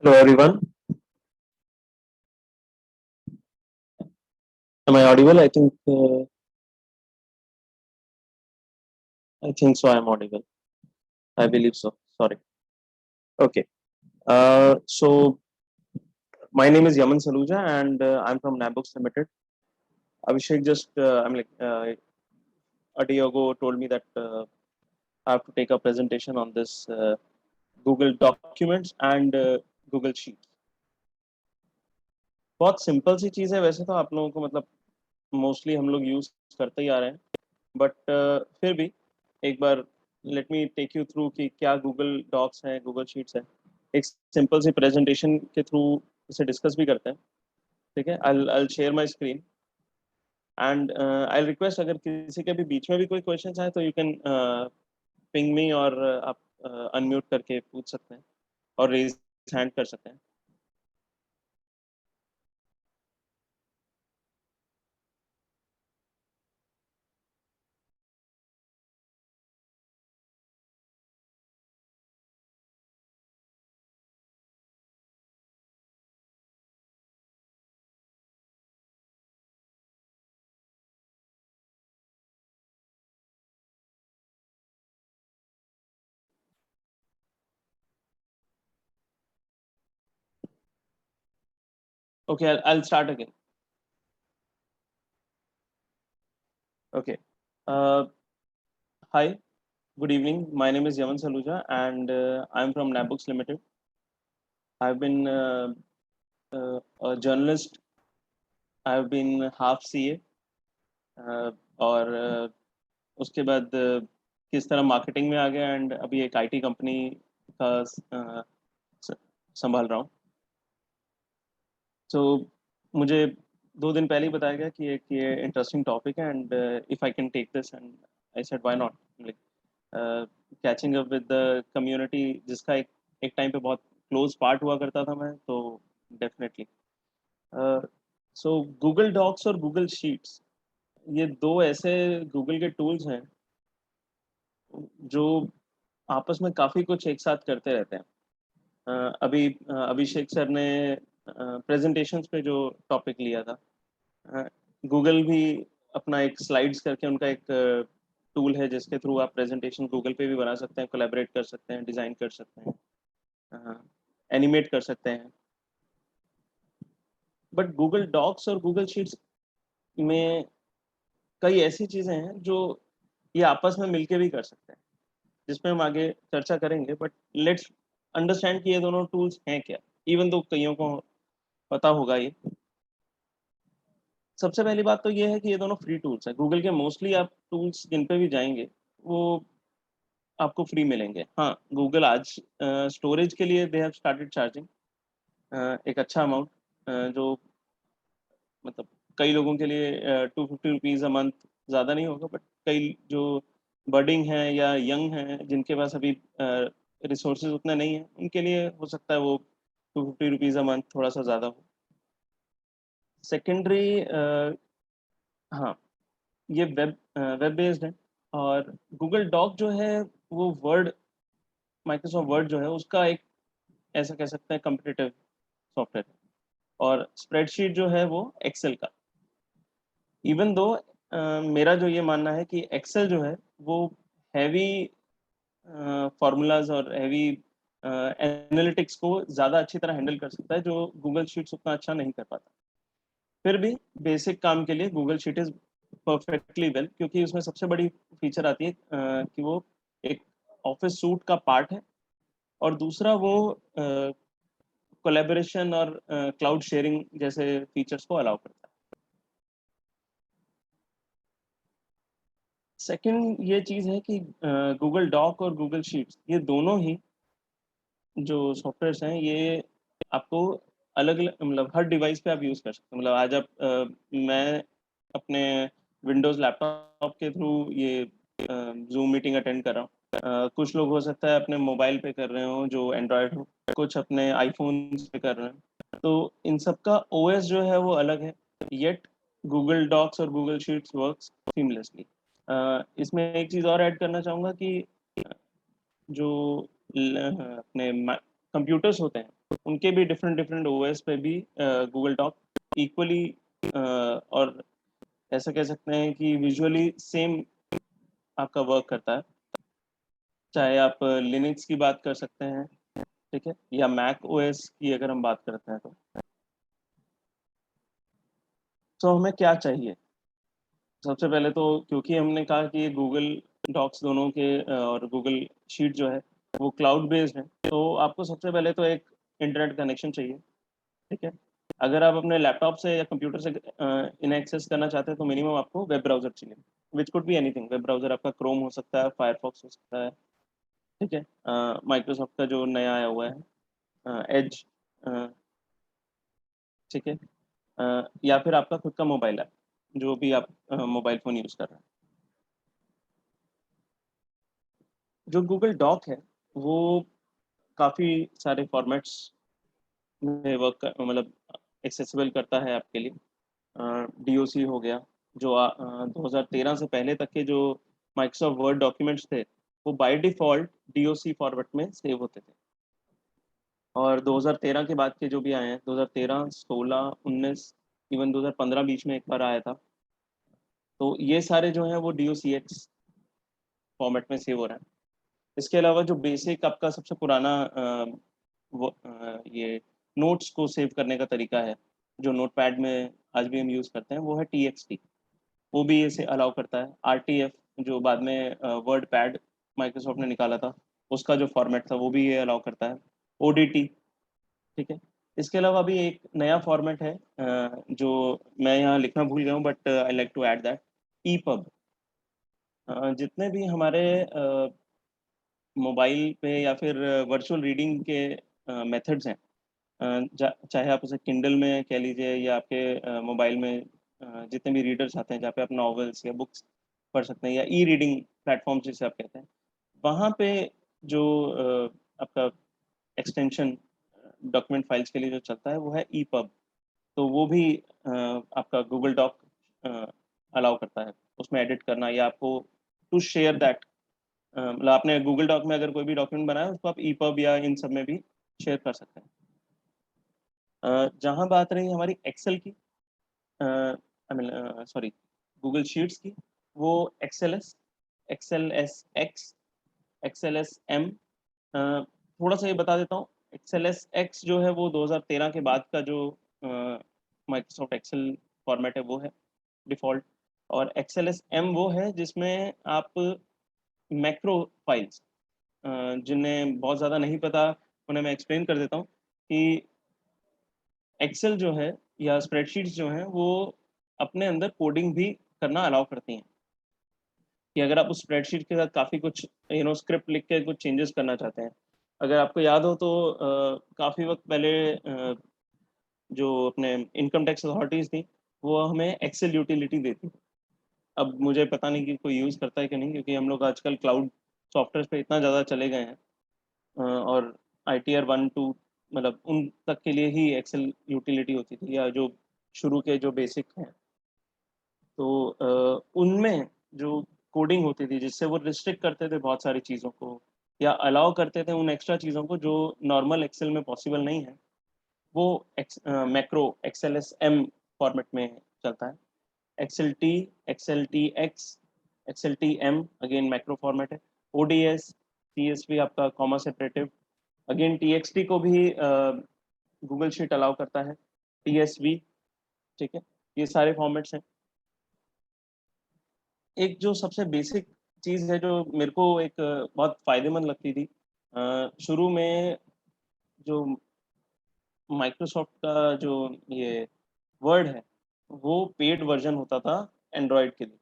Hello everyone. Am I audible? I think so. I'm audible. I believe so. Sorry. Okay. So my name is Yaman Saluja, and I'm from Nabooks Limited. Abhishek just, a day ago told me that I have to take a presentation on this Google Documents and Google Sheets. बहुत सिंपल सी चीज़ है वैसे तो आप लोगों को मतलब मोस्टली हम लोग यूज करते ही आ रहे हैं बट फिर भी एक बार let me take you through कि क्या गूगल डॉक्स है गूगल शीट्स है एक सिंपल सी प्रेजेंटेशन के थ्रू इसे डिस्कस भी करते हैं ठीक है I share my screen and I request अगर किसी के भी बीच में भी कोई क्वेश्चन आए तो यू कैन पिंग मी और आप अनम्यूट करके पूछ सकते हैं और रेज हैंड कर सकते हैं Okay, I'll start again. Okay. Uh, Hi, good evening. My name is Yaman Saluja, and I'm from Nabooks Limited. I've been a journalist. I've been half CA, और उसके बाद किस तरह मार्केटिंग में आ गया एंड अभी एक आईटी कंपनी का संभाल रहा हूँ तो मुझे 2 दिन पहले ही बताया गया कि एक ये इंटरेस्टिंग टॉपिक है and if I can take this and I said why not like catching up with the community जिसका एक टाइम पे बहुत क्लोज पार्ट हुआ करता था मैं तो डेफिनेटली सो गूगल डॉक्स और गूगल शीट्स ये दो ऐसे गूगल के टूल्स हैं जो आपस में काफ़ी कुछ एक साथ करते रहते हैं अभी अभिषेक सर ने प्रेजेंटेशंस पे जो टॉपिक लिया था गूगल भी अपना एक स्लाइड्स करके उनका एक टूल है जिसके थ्रू आप प्रेजेंटेशन गूगल पे भी बना सकते हैं कोलैबोरेट कर सकते हैं डिज़ाइन कर सकते हैं एनिमेट कर सकते हैं बट गूगल डॉक्स और गूगल शीट्स में कई ऐसी चीज़ें हैं जो ये आपस में मिलके भी कर सकते हैं जिसमें हम आगे चर्चा करेंगे बट लेट्स अंडरस्टैंड कि ये दोनों टूल्स हैं क्या इवन दो कईयों को पता होगा ये सबसे पहली बात तो ये है कि ये दोनों फ्री टूल्स हैं गूगल के मोस्टली आप टूल्स जिन पे भी जाएंगे वो आपको फ्री मिलेंगे हाँ गूगल आज स्टोरेज के लिए दे हैव स्टार्टेड चार्जिंग एक अच्छा अमाउंट जो मतलब कई लोगों के लिए ₹250 अ मंथ ज़्यादा नहीं होगा बट कई जो बडिंग हैं या यंग हैं जिनके पास अभी रिसोर्सेज उतने नहीं हैं उनके लिए हो सकता है वो ₹250 अ मंथ थोड़ा सा ज़्यादा हो सेकेंडरी हाँ ये वेब बेस्ड है और गूगल डॉक जो है वो वर्ड माइक्रोसॉफ्ट वर्ड जो है उसका एक ऐसा कह सकते हैं कम्पिटिटिव सॉफ्टवेयर है और स्प्रेडशीट जो है वो एक्सेल का इवन दो मेरा जो ये मानना है कि एक्सेल जो है वो हैवी फार्मूलाज और हैवी एनालिटिक्स को ज़्यादा अच्छी तरह हैंडल कर सकता है जो गूगल शीट्स उतना अच्छा नहीं कर पाता फिर भी बेसिक काम के लिए Google sheet is perfectly well क्योंकि उसमें सबसे बड़ी फीचर आती है कि वो एक ऑफिस सूट का पार्ट है और दूसरा वो कोलैबोरेशन और क्लाउड शेयरिंग जैसे फीचर्स को अलाउ करता है सेकंड ये चीज़ है कि गूगल डॉक और गूगल शीट्स ये दोनों ही जो सॉफ्टवेयर्स हैं ये आपको अलग अलग मतलब हर डिवाइस पे आप यूज़ कर सकते हैं मतलब आज आप मैं अपने विंडोज़ लैपटॉप के थ्रू ये जूम मीटिंग अटेंड कर रहा हूँ कुछ लोग हो सकता है अपने मोबाइल पे कर रहे हो जो एंड्रॉयड हो कुछ अपने आईफोन पे कर रहे हैं तो इन सब का ओएस जो है वो अलग है येट गूगल डॉक्स और गूगल शीट्स वर्क्स सीमलेसली इसमें एक चीज़ और ऐड करना चाहूँगा कि जो अपने कंप्यूटर्स होते हैं उनके भी डिफरेंट डिफरेंट ओएस पे भी गूगल डॉक इक्वली और ऐसा कह सकते हैं कि विजुअली सेम आपका वर्क करता है। चाहे आप लिनक्स की बात कर सकते हैं, ठीक है, या मैक ओएस की अगर हम बात करते हैं तो हमें क्या चाहिए? सबसे पहले तो क्योंकि हमने कहा कि ये गूगल डॉक्स दोनों के और गूगल शीट जो है वो क्लाउड बेस्ड है, तो आपको सबसे पहले तो एक इंटरनेट कनेक्शन चाहिए, ठीक है। अगर आप अपने लैपटॉप से या कंप्यूटर से इन्हें एक्सेस करना चाहते हैं तो मिनिमम आपको वेब ब्राउजर चाहिए, which could be anything. Web browser आपका क्रोम हो सकता है, फायरफॉक्स हो सकता है, ठीक है, माइक्रोसॉफ्ट का जो नया आया हुआ है एज, ठीक है, या फिर आपका खुद का मोबाइल ऐप, जो भी आप मोबाइल फ़ोन यूज़ कर रहे हैं। जो गूगल डॉक है वो काफ़ी सारे फॉर्मेट्स में वर्क मतलब एक्सेसिबल करता है आपके लिए। डीओसी हो गया, जो 2013 से पहले तक के जो माइक्रोसॉफ्ट वर्ड डॉक्यूमेंट्स थे वो बाय डिफ़ॉल्ट डीओसी फॉर्मेट में सेव होते थे। और 2013 के बाद के जो भी आए हैं, 2013, 16, 19, इवन 2015 बीच में एक बार आया था, तो ये सारे जो हैं वो डीओसीएक्स फॉर्मेट में सेव हो रहा है। इसके अलावा जो बेसिक आपका सबसे पुराना ये नोट्स को सेव करने का तरीका है, जो नोटपैड में आज भी हम यूज़ करते हैं, वो है टीएक्सटी। वो भी इसे अलाउ करता है। आरटीएफ, जो बाद में वर्ड पैड माइक्रोसॉफ्ट ने निकाला था, उसका जो फॉर्मेट था वो भी ये अलाउ करता है। ओडीटी, ठीक है। इसके अलावा अभी एक नया फॉर्मेट है जो मैं यहाँ लिखना भूल गया हूँ, but I like to add that, ePub. जितने भी हमारे मोबाइल पे या फिर वर्चुअल रीडिंग के मेथड्स हैं, चाहे आप उसे किंडल में कह लीजिए या आपके मोबाइल में जितने भी रीडर्स आते हैं जहाँ पे आप नॉवेल्स या बुक्स पढ़ सकते हैं, या ई रीडिंग प्लेटफॉर्म जिसे आप कहते हैं, वहाँ पे जो आपका एक्सटेंशन डॉक्यूमेंट फाइल्स के लिए जो चलता है वो है ईपब। तो वो भी आपका गूगल डॉक अलाउ करता है उसमें एडिट करना, या आपको टू शेयर दैट, मतलब आपने गूगल डॉक में अगर कोई भी डॉक्यूमेंट बनाया उसको आप ईपब या इन सब में भी शेयर कर सकते हैं। जहाँ बात रही हमारी एक्सेल की, I mean sorry, Google Sheets की, वो Excel S X, Excel S M, थोड़ा सा ये बता देता हूँ। एक्सेल एस एक्स जो है वो 2013 के बाद का जो माइक्रोसॉफ्ट एक्सेल फॉर्मेट है वो है डिफ़ॉल्ट। और एक्सेल एस एम वो है जिसमें आप मैक्रो फाइल्स, जिन्हें बहुत ज़्यादा नहीं पता उन्हें मैं एक्सप्लेन कर देता हूँ कि एक्सेल जो है या स्प्रेडशीट्स जो हैं वो अपने अंदर कोडिंग भी करना अलाउ करती हैं, कि अगर आप उस स्प्रेडशीट के साथ काफ़ी कुछ स्क्रिप्ट लिख के कुछ चेंजेस करना चाहते हैं। अगर आपको याद हो तो काफ़ी वक्त पहले जो अपने इनकम टैक्स अथॉरिटीज़ थी वो हमें एक्सेल यूटिलिटी देती थी। अब मुझे पता नहीं कि कोई यूज़ करता है कि नहीं, क्योंकि हम लोग आजकल क्लाउड सॉफ्टवेयर पे इतना ज़्यादा चले गए हैं, और ITR 1-2 मतलब उन तक के लिए ही एक्सेल यूटिलिटी होती थी, या जो शुरू के जो बेसिक हैं। तो उनमें जो कोडिंग होती थी जिससे वो रिस्ट्रिक्ट करते थे बहुत सारी चीज़ों को, या अलाउ करते थे उन एक्स्ट्रा चीज़ों को जो नॉर्मल एक्सेल में पॉसिबल नहीं है, वो मैक्रो XLSM फॉर्मेट में चलता है। XLT, XLTX, XLTM again macro format है। ODS, CSV आपका कॉमा सेपरेटिव, अगेन TXT को भी गूगल शीट अलाउ करता है। TSV, ठीक है, ये सारे फॉर्मेट्स हैं। एक जो सबसे बेसिक चीज़ है जो मेरे को एक बहुत फ़ायदेमंद लगती थी, शुरू में जो माइक्रोसॉफ्ट का जो ये वर्ड है वो पेड वर्जन होता था एंड्रॉयड के लिए।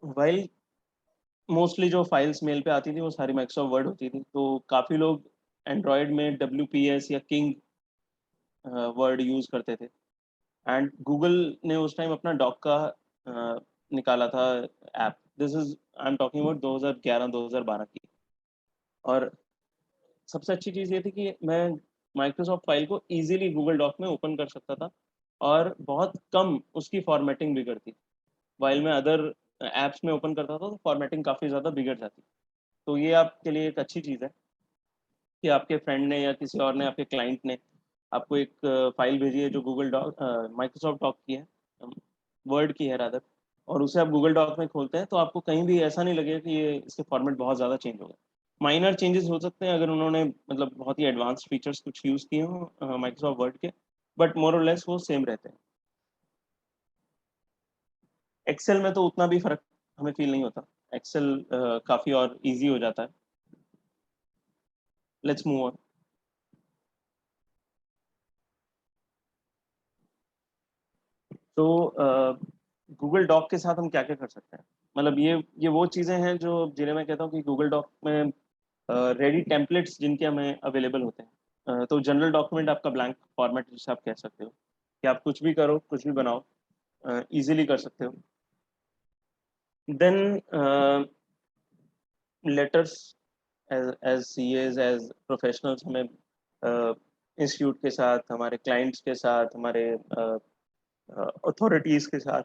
वाइल मोस्टली जो फाइल्स मेल पे आती थी वो सारी माइक्रोसॉफ्ट वर्ड होती थी, तो काफ़ी लोग एंड्रॉयड में WPS या किंग वर्ड यूज़ करते थे। एंड गूगल ने उस टाइम अपना डॉक का निकाला था app. This is I am talking about 2011-2012 की। और सबसे अच्छी चीज़ ये थी कि मैं माइक्रोसॉफ्ट फाइल को इजीली गूगल डॉक में ओपन कर सकता था, और बहुत कम उसकी फॉर्मेटिंग बिगड़ती। वाइल मैं अदर ऐप्स में ओपन करता था तो फॉर्मेटिंग काफ़ी ज़्यादा बिगड़ जाती। तो ये आपके लिए एक अच्छी चीज़ है। कि आपके फ्रेंड ने या किसी और ने, आपके क्लाइंट ने आपको एक फाइल भेजी है जो गूगल डॉक, माइक्रोसॉफ्ट डॉक की है, वर्ड की है रादर, और उसे आप गूगल डॉक में खोलते हैं तो आपको कहीं भी ऐसा नहीं लगेगा कि ये इसके फॉर्मेट बहुत ज़्यादा चेंज हो गए। माइनर चेंजेस हो सकते हैं अगर उन्होंने मतलब बहुत ही एडवांस फीचर्स कुछ यूज़ किए हों माइक्रोसॉफ्ट वर्ड के, बट मोर और लेस वो सेम रहते हैं। एक्सेल में तो उतना भी फ़र्क हमें फ़ील नहीं होता। एक्सेल काफ़ी और ईज़ी हो जाता है। Let's move on. तो गूगल डॉक के साथ हम क्या-क्या कर सकते हैं? मतलब ये वो चीज़ें हैं जो जिन्हें मैं कहता हूँ कि गूगल डॉक में रेडी टेम्पलेट्स जिनके हमें अवेलेबल होते हैं। तो जनरल डॉक्यूमेंट आपका ब्लैंक फॉर्मेट जिसे आप कह सकते हो कि आप कुछ भी करो, कुछ भी बनाओ, ईज़िली कर सकते हो। Then letters as CAs, as professionals हमें इंस्टीट्यूट के साथ, हमारे क्लाइंट्स के साथ, हमारे अथॉरिटीज़ के साथ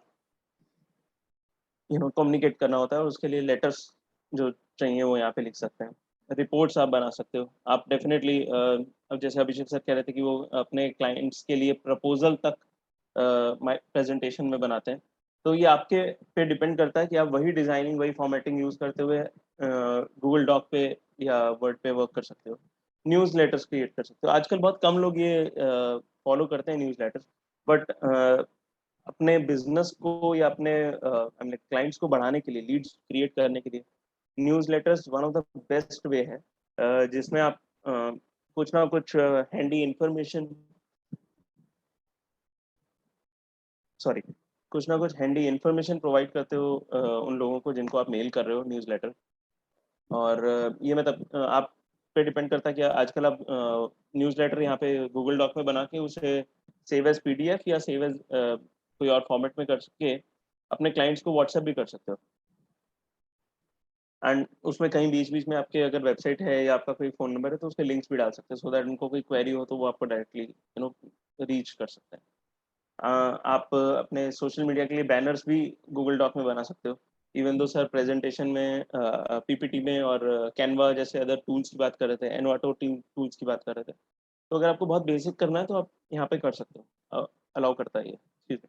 कम्युनिकेट करना होता है, और उसके लिए लेटर्स जो चाहिए वो यहाँ पे लिख सकते हैं। रिपोर्ट्स आप बना सकते हो। आप डेफ़िनेटली अब जैसे अभिषेक सर कह रहे थे कि वो अपने क्लाइंट्स के लिए प्रपोज़ल तक माय प्रेज़ेंटेशन में बनाते हैं। तो ये आपके पे डिपेंड करता है कि आप वही डिज़ाइनिंग, वही फ़ॉर्मेटिंग यूज़ करते हुए गूगल डॉक पे या वर्ड पे वर्क कर सकते हो। न्यूज़लेटर्स क्रिएट कर सकते हो। आजकल बहुत कम लोग ये फ़ॉलो करते हैं न्यूज़लेटर्स, बट अपने बिज़नेस को या अपने अपने क्लाइंट्स को बढ़ाने के लिए, लीड्स क्रिएट करने के लिए newsletters one of the best way है, जिसमें आप कुछ ना कुछ हैंडी इन्फॉर्मेशन, सॉरी, कुछ ना कुछ हैंडी इन्फॉर्मेशन प्रोवाइड करते हो उन लोगों को जिनको आप मेल कर रहे हो न्यूज़लेटर। और ये मतलब आप पे डिपेंड करता है कि आजकल आप न्यूज़लेटर यहाँ पे गूगल डॉक में बना के उसे सेव एज़ पीडीएफ या सेव एज़ कोई और फॉर्मेट में कर के अपने क्लाइंट्स को व्हाट्सएप भी कर सकते हो। एंड उसमें कहीं बीच-बीच में आपके अगर वेबसाइट है या आपका कोई फ़ोन नंबर है तो उसके लिंक्स भी डाल सकते हैं, सो दैट उनको कोई क्वेरी हो तो वो आपको डायरेक्टली रीच कर सकते हैं। आप अपने सोशल मीडिया के लिए बैनर्स भी गूगल डॉक में बना सकते हो। इवन दो सर प्रेज़ेंटेशन में पीपीटी में और कैनवा जैसे अदर टूल्स की बात कर रहे थे, एनवाटो टूल्स की बात कर रहे थे। तो अगर आपको बहुत बेसिक करना है तो आप यहाँ पे कर सकते हो। अलाउ करता है ये चीज़ें।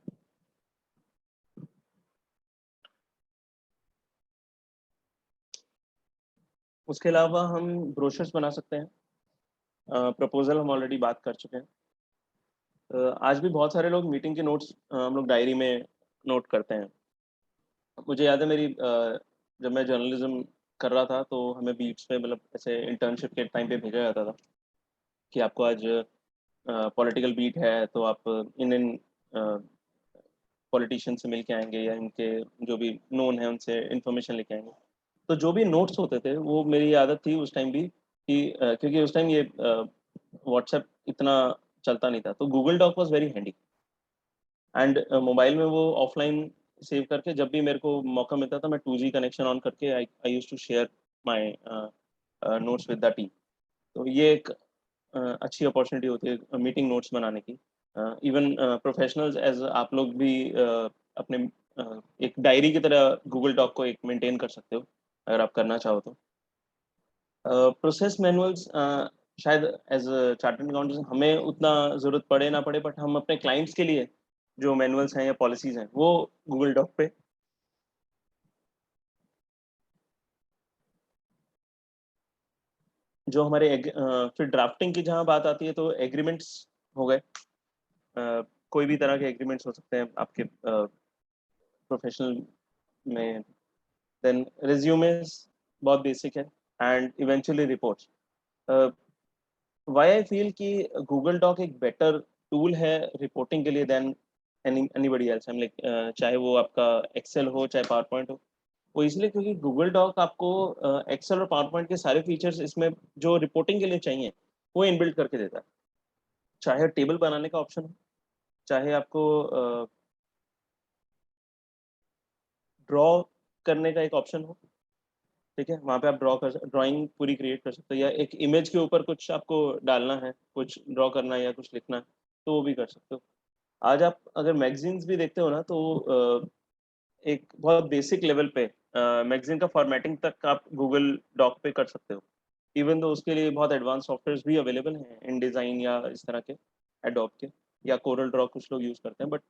उसके अलावा हम ब्रोशर्स बना सकते हैं। प्रपोज़ल हम ऑलरेडी बात कर चुके हैं। आज भी बहुत सारे लोग मीटिंग के नोट्स हम लोग डायरी में नोट करते हैं। मुझे याद है मेरी जब मैं जर्नलिज्म कर रहा था तो हमें बीच में मतलब ऐसे इंटर्नशिप के टाइम पे भेजा जाता था कि आपको आज पॉलिटिकल बीट है तो आप इन इन पॉलिटिशियन से मिल के आएंगे या इनके जो भी नोन है उनसे इन्फॉर्मेशन लेके आएंगे। तो जो भी नोट्स होते थे वो मेरी आदत थी उस टाइम भी कि क्योंकि उस टाइम ये व्हाट्सएप इतना चलता नहीं था, तो Google Doc was very handy. And mobile में वो ऑफलाइन सेव करके जब भी मेरे को मौका मिलता था मैं 2G कनेक्शन ऑन करके I I used to share my notes with the team. तो ये एक अच्छी अपॉर्चुनिटी होती है मीटिंग नोट्स बनाने की। इवन प्रोफेशनल्स एज आप लोग भी अपने एक डायरी की तरह गूगल डॉक को एक मेंटेन कर सकते हो अगर आप करना चाहो तो। प्रोसेस मैनुअल्स शायद एज अ चार्टर्ड अकाउंटेंट हमें उतना ज़रूरत पड़े ना पड़े, बट हम अपने क्लाइंट्स के लिए जो मैनुअल्स हैं या पॉलिसीज़ हैं वो गूगल डॉक पे, जो हमारे फिर ड्राफ्टिंग की जहाँ बात आती है तो एग्रीमेंट्स हो गए। कोई भी तरह के एग्रीमेंट्स हो सकते हैं आपके प्रोफेशनल में। देन रिज्यूमेस बहुत बेसिक है, and eventually reports. Why I feel कि गूगल डॉक एक बेटर टूल है रिपोर्टिंग के लिए देन एनीबॉडी एल्स। हम लाइक चाहे वो आपका एक्सेल हो चाहे पावर पॉइंट हो, वो इसलिए क्योंकि गूगल डॉक आपको एक्सेल और पावर पॉइंट के सारे फीचर्स इसमें जो रिपोर्टिंग के लिए चाहिए वो इनबिल्ट करके देता है। चाहे टेबल बनाने का ऑप्शन हो, चाहे आपको ड्रॉ करने का एक ऑप्शन हो, ठीक है, वहाँ पे आप ड्राइंग पूरी क्रिएट कर सकते हो, या एक इमेज के ऊपर कुछ आपको डालना है, कुछ ड्रॉ करना है या कुछ लिखना है, तो वो भी कर सकते हो। आज आप अगर मैगजीन्स भी देखते हो ना तो एक बहुत बेसिक लेवल पे मैगजीन का फॉर्मेटिंग तक आप गूगल डॉक पे कर सकते हो। इवन तो उसके लिए बहुत एडवांस सॉफ्टवेयर भी अवेलेबल हैं, इन डिज़ाइन या इस तरह के, एडोब के, या कोरल ड्रॉ कुछ लोग यूज़ करते हैं। बट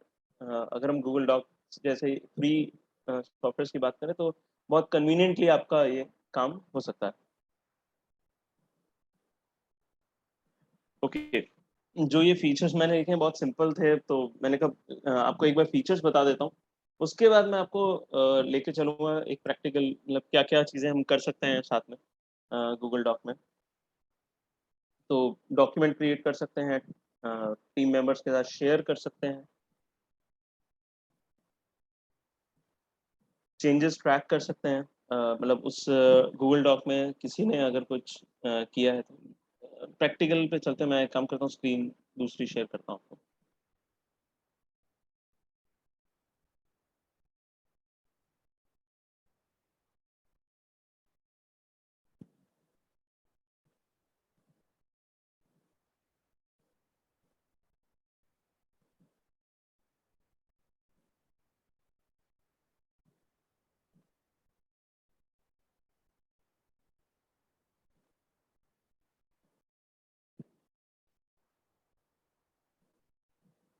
अगर हम गूगल डॉक्स जैसे फ्री सॉफ्टवेयर की बात करें तो बहुत कन्वीनियंटली आपका ये काम हो सकता है। ओके, जो ये फीचर्स मैंने देखे हैं बहुत सिंपल थे, तो मैंने कहा आपको एक बार फीचर्स बता देता हूँ, उसके बाद मैं आपको लेके चलूँगा एक प्रैक्टिकल, मतलब क्या-क्या चीज़ें हम कर सकते हैं साथ में गूगल डॉक में। तो डॉक्यूमेंट क्रिएट कर सकते हैं, टीम मेंबर्स के साथ शेयर कर सकते हैं, चेंजेस ट्रैक कर सकते हैं। मतलब उस गूगल डॉक में किसी ने अगर कुछ किया है तो प्रैक्टिकल पे चलते हैं, मैं एक काम करता हूँ, स्क्रीन दूसरी शेयर करता हूँ आपको।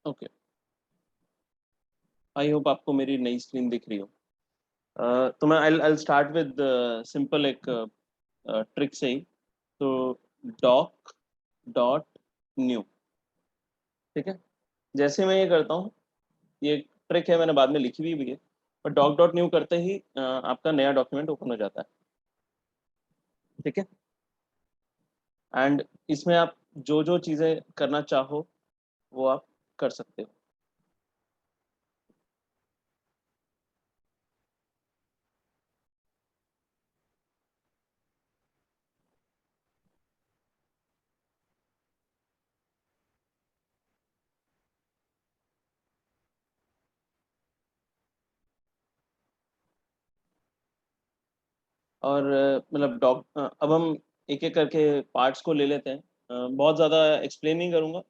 ओके, आई होप आपको मेरी नई स्क्रीन दिख रही हो। तो मैं आई स्टार्ट विद सिंपल एक ट्रिक से ही। तो डॉक डॉट न्यू, ठीक है। जैसे मैं ये करता हूँ, ये ट्रिक है, मैंने बाद में लिखी हुई भी है, पर डॉक डॉट न्यू करते ही आपका नया डॉक्यूमेंट ओपन हो जाता है, ठीक है। एंड इसमें आप जो जो चीज़ें करना चाहो वो आप कर सकते हो। और मतलब अब हम एक एक करके पार्ट्स को ले लेते हैं। बहुत ज़्यादा एक्सप्लेन नहीं करूँगा,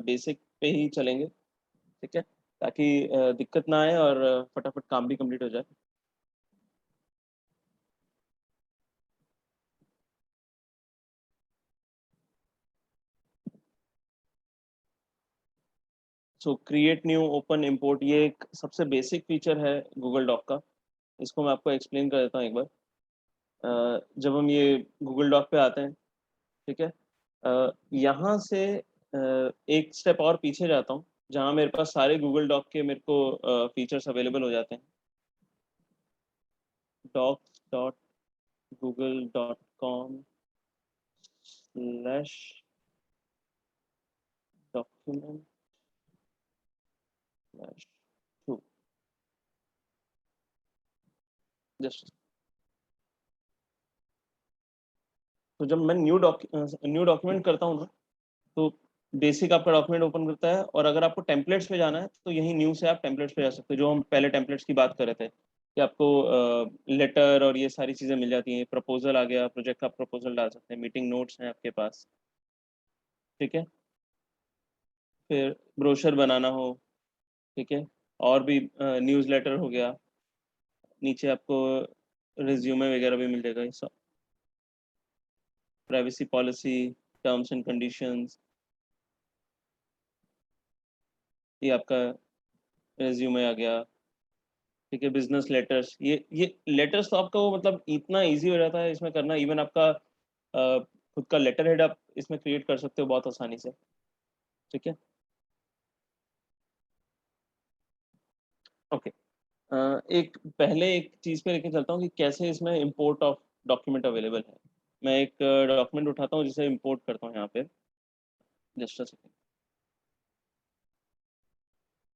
बेसिक पे ही चलेंगे, ठीक है, ताकि दिक्कत ना आए और फटाफट काम भी कंप्लीट हो जाए। सो क्रिएट न्यू ओपन इंपोर्ट, ये एक सबसे बेसिक फीचर है गूगल डॉक का। इसको मैं आपको एक्सप्लेन कर देता हूँ एक बार। जब हम ये गूगल डॉक पे आते हैं, ठीक है, यहाँ से एक स्टेप और पीछे जाता हूँ, जहाँ मेरे पास सारे गूगल डॉक के मेरे को फीचर्स अवेलेबल हो जाते हैं। Docs dot Google dot com slash document slash two, just. तो जब मैं न्यू डॉक्यूमेंट करता हूँ ना, तो बेसिक आपका डॉक्यूमेंट ओपन करता है, और अगर आपको टेम्पलेट्स पे जाना है तो यही न्यू से आप टेम्पलेट्स पे जा सकते हो, जो हम पहले टेम्पलेट्स की बात कर रहे थे कि आपको लेटर और ये सारी चीज़ें मिल जाती हैं। प्रपोजल आ गया, प्रोजेक्ट का प्रपोजल डाल सकते हैं, मीटिंग नोट्स हैं आपके पास, ठीक है। फिर ब्रोशर बनाना हो, ठीक है, और भी न्यूज़लेटर हो गया, नीचे आपको रिज्यूमे वगैरह भी मिल जाएगा, ये सब, privacy policy, terms and conditions, ये आपका रिज्यूमे आ गया, ठीक है। बिजनेस लेटर्स, ये लेटर्स तो आपका वो मतलब इतना इजी हो जाता है इसमें करना, इवन आपका खुद का लेटर हेड आप इसमें क्रिएट कर सकते हो बहुत आसानी से, ठीक है। ओके, एक पहले एक चीज़ पे लेके चलता हूँ कि कैसे इसमें इंपोर्ट ऑफ डॉक्यूमेंट अवेलेबल है। मैं एक डॉक्यूमेंट उठाता हूँ जिसे इंपोर्ट करता हूँ यहाँ पे, जस्ट अ सेकेंड।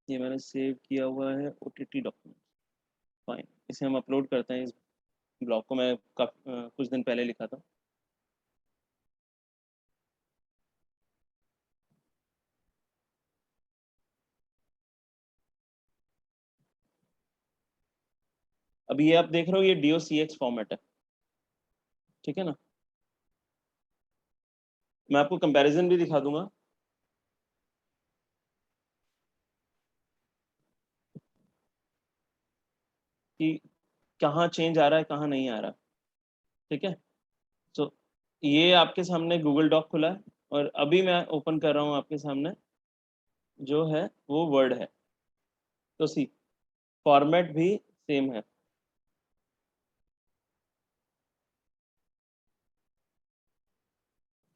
ये मैंने सेव किया हुआ है ओटीटी डॉक्यूमेंट, फाइन। इसे हम अपलोड करते हैं। इस ब्लॉग को मैं कुछ दिन पहले लिखा था। अभी ये आप देख रहे हो, ये docx फॉर्मेट है, ठीक है ना। मैं आपको कंपैरिजन भी दिखा दूंगा कि कहाँ चेंज आ रहा है, कहाँ नहीं आ रहा है, ठीक है। सो ये आपके सामने गूगल डॉक खुला है और अभी मैं ओपन कर रहा हूँ आपके सामने, जो है वो वर्ड है। तो सी फॉर्मेट भी सेम है।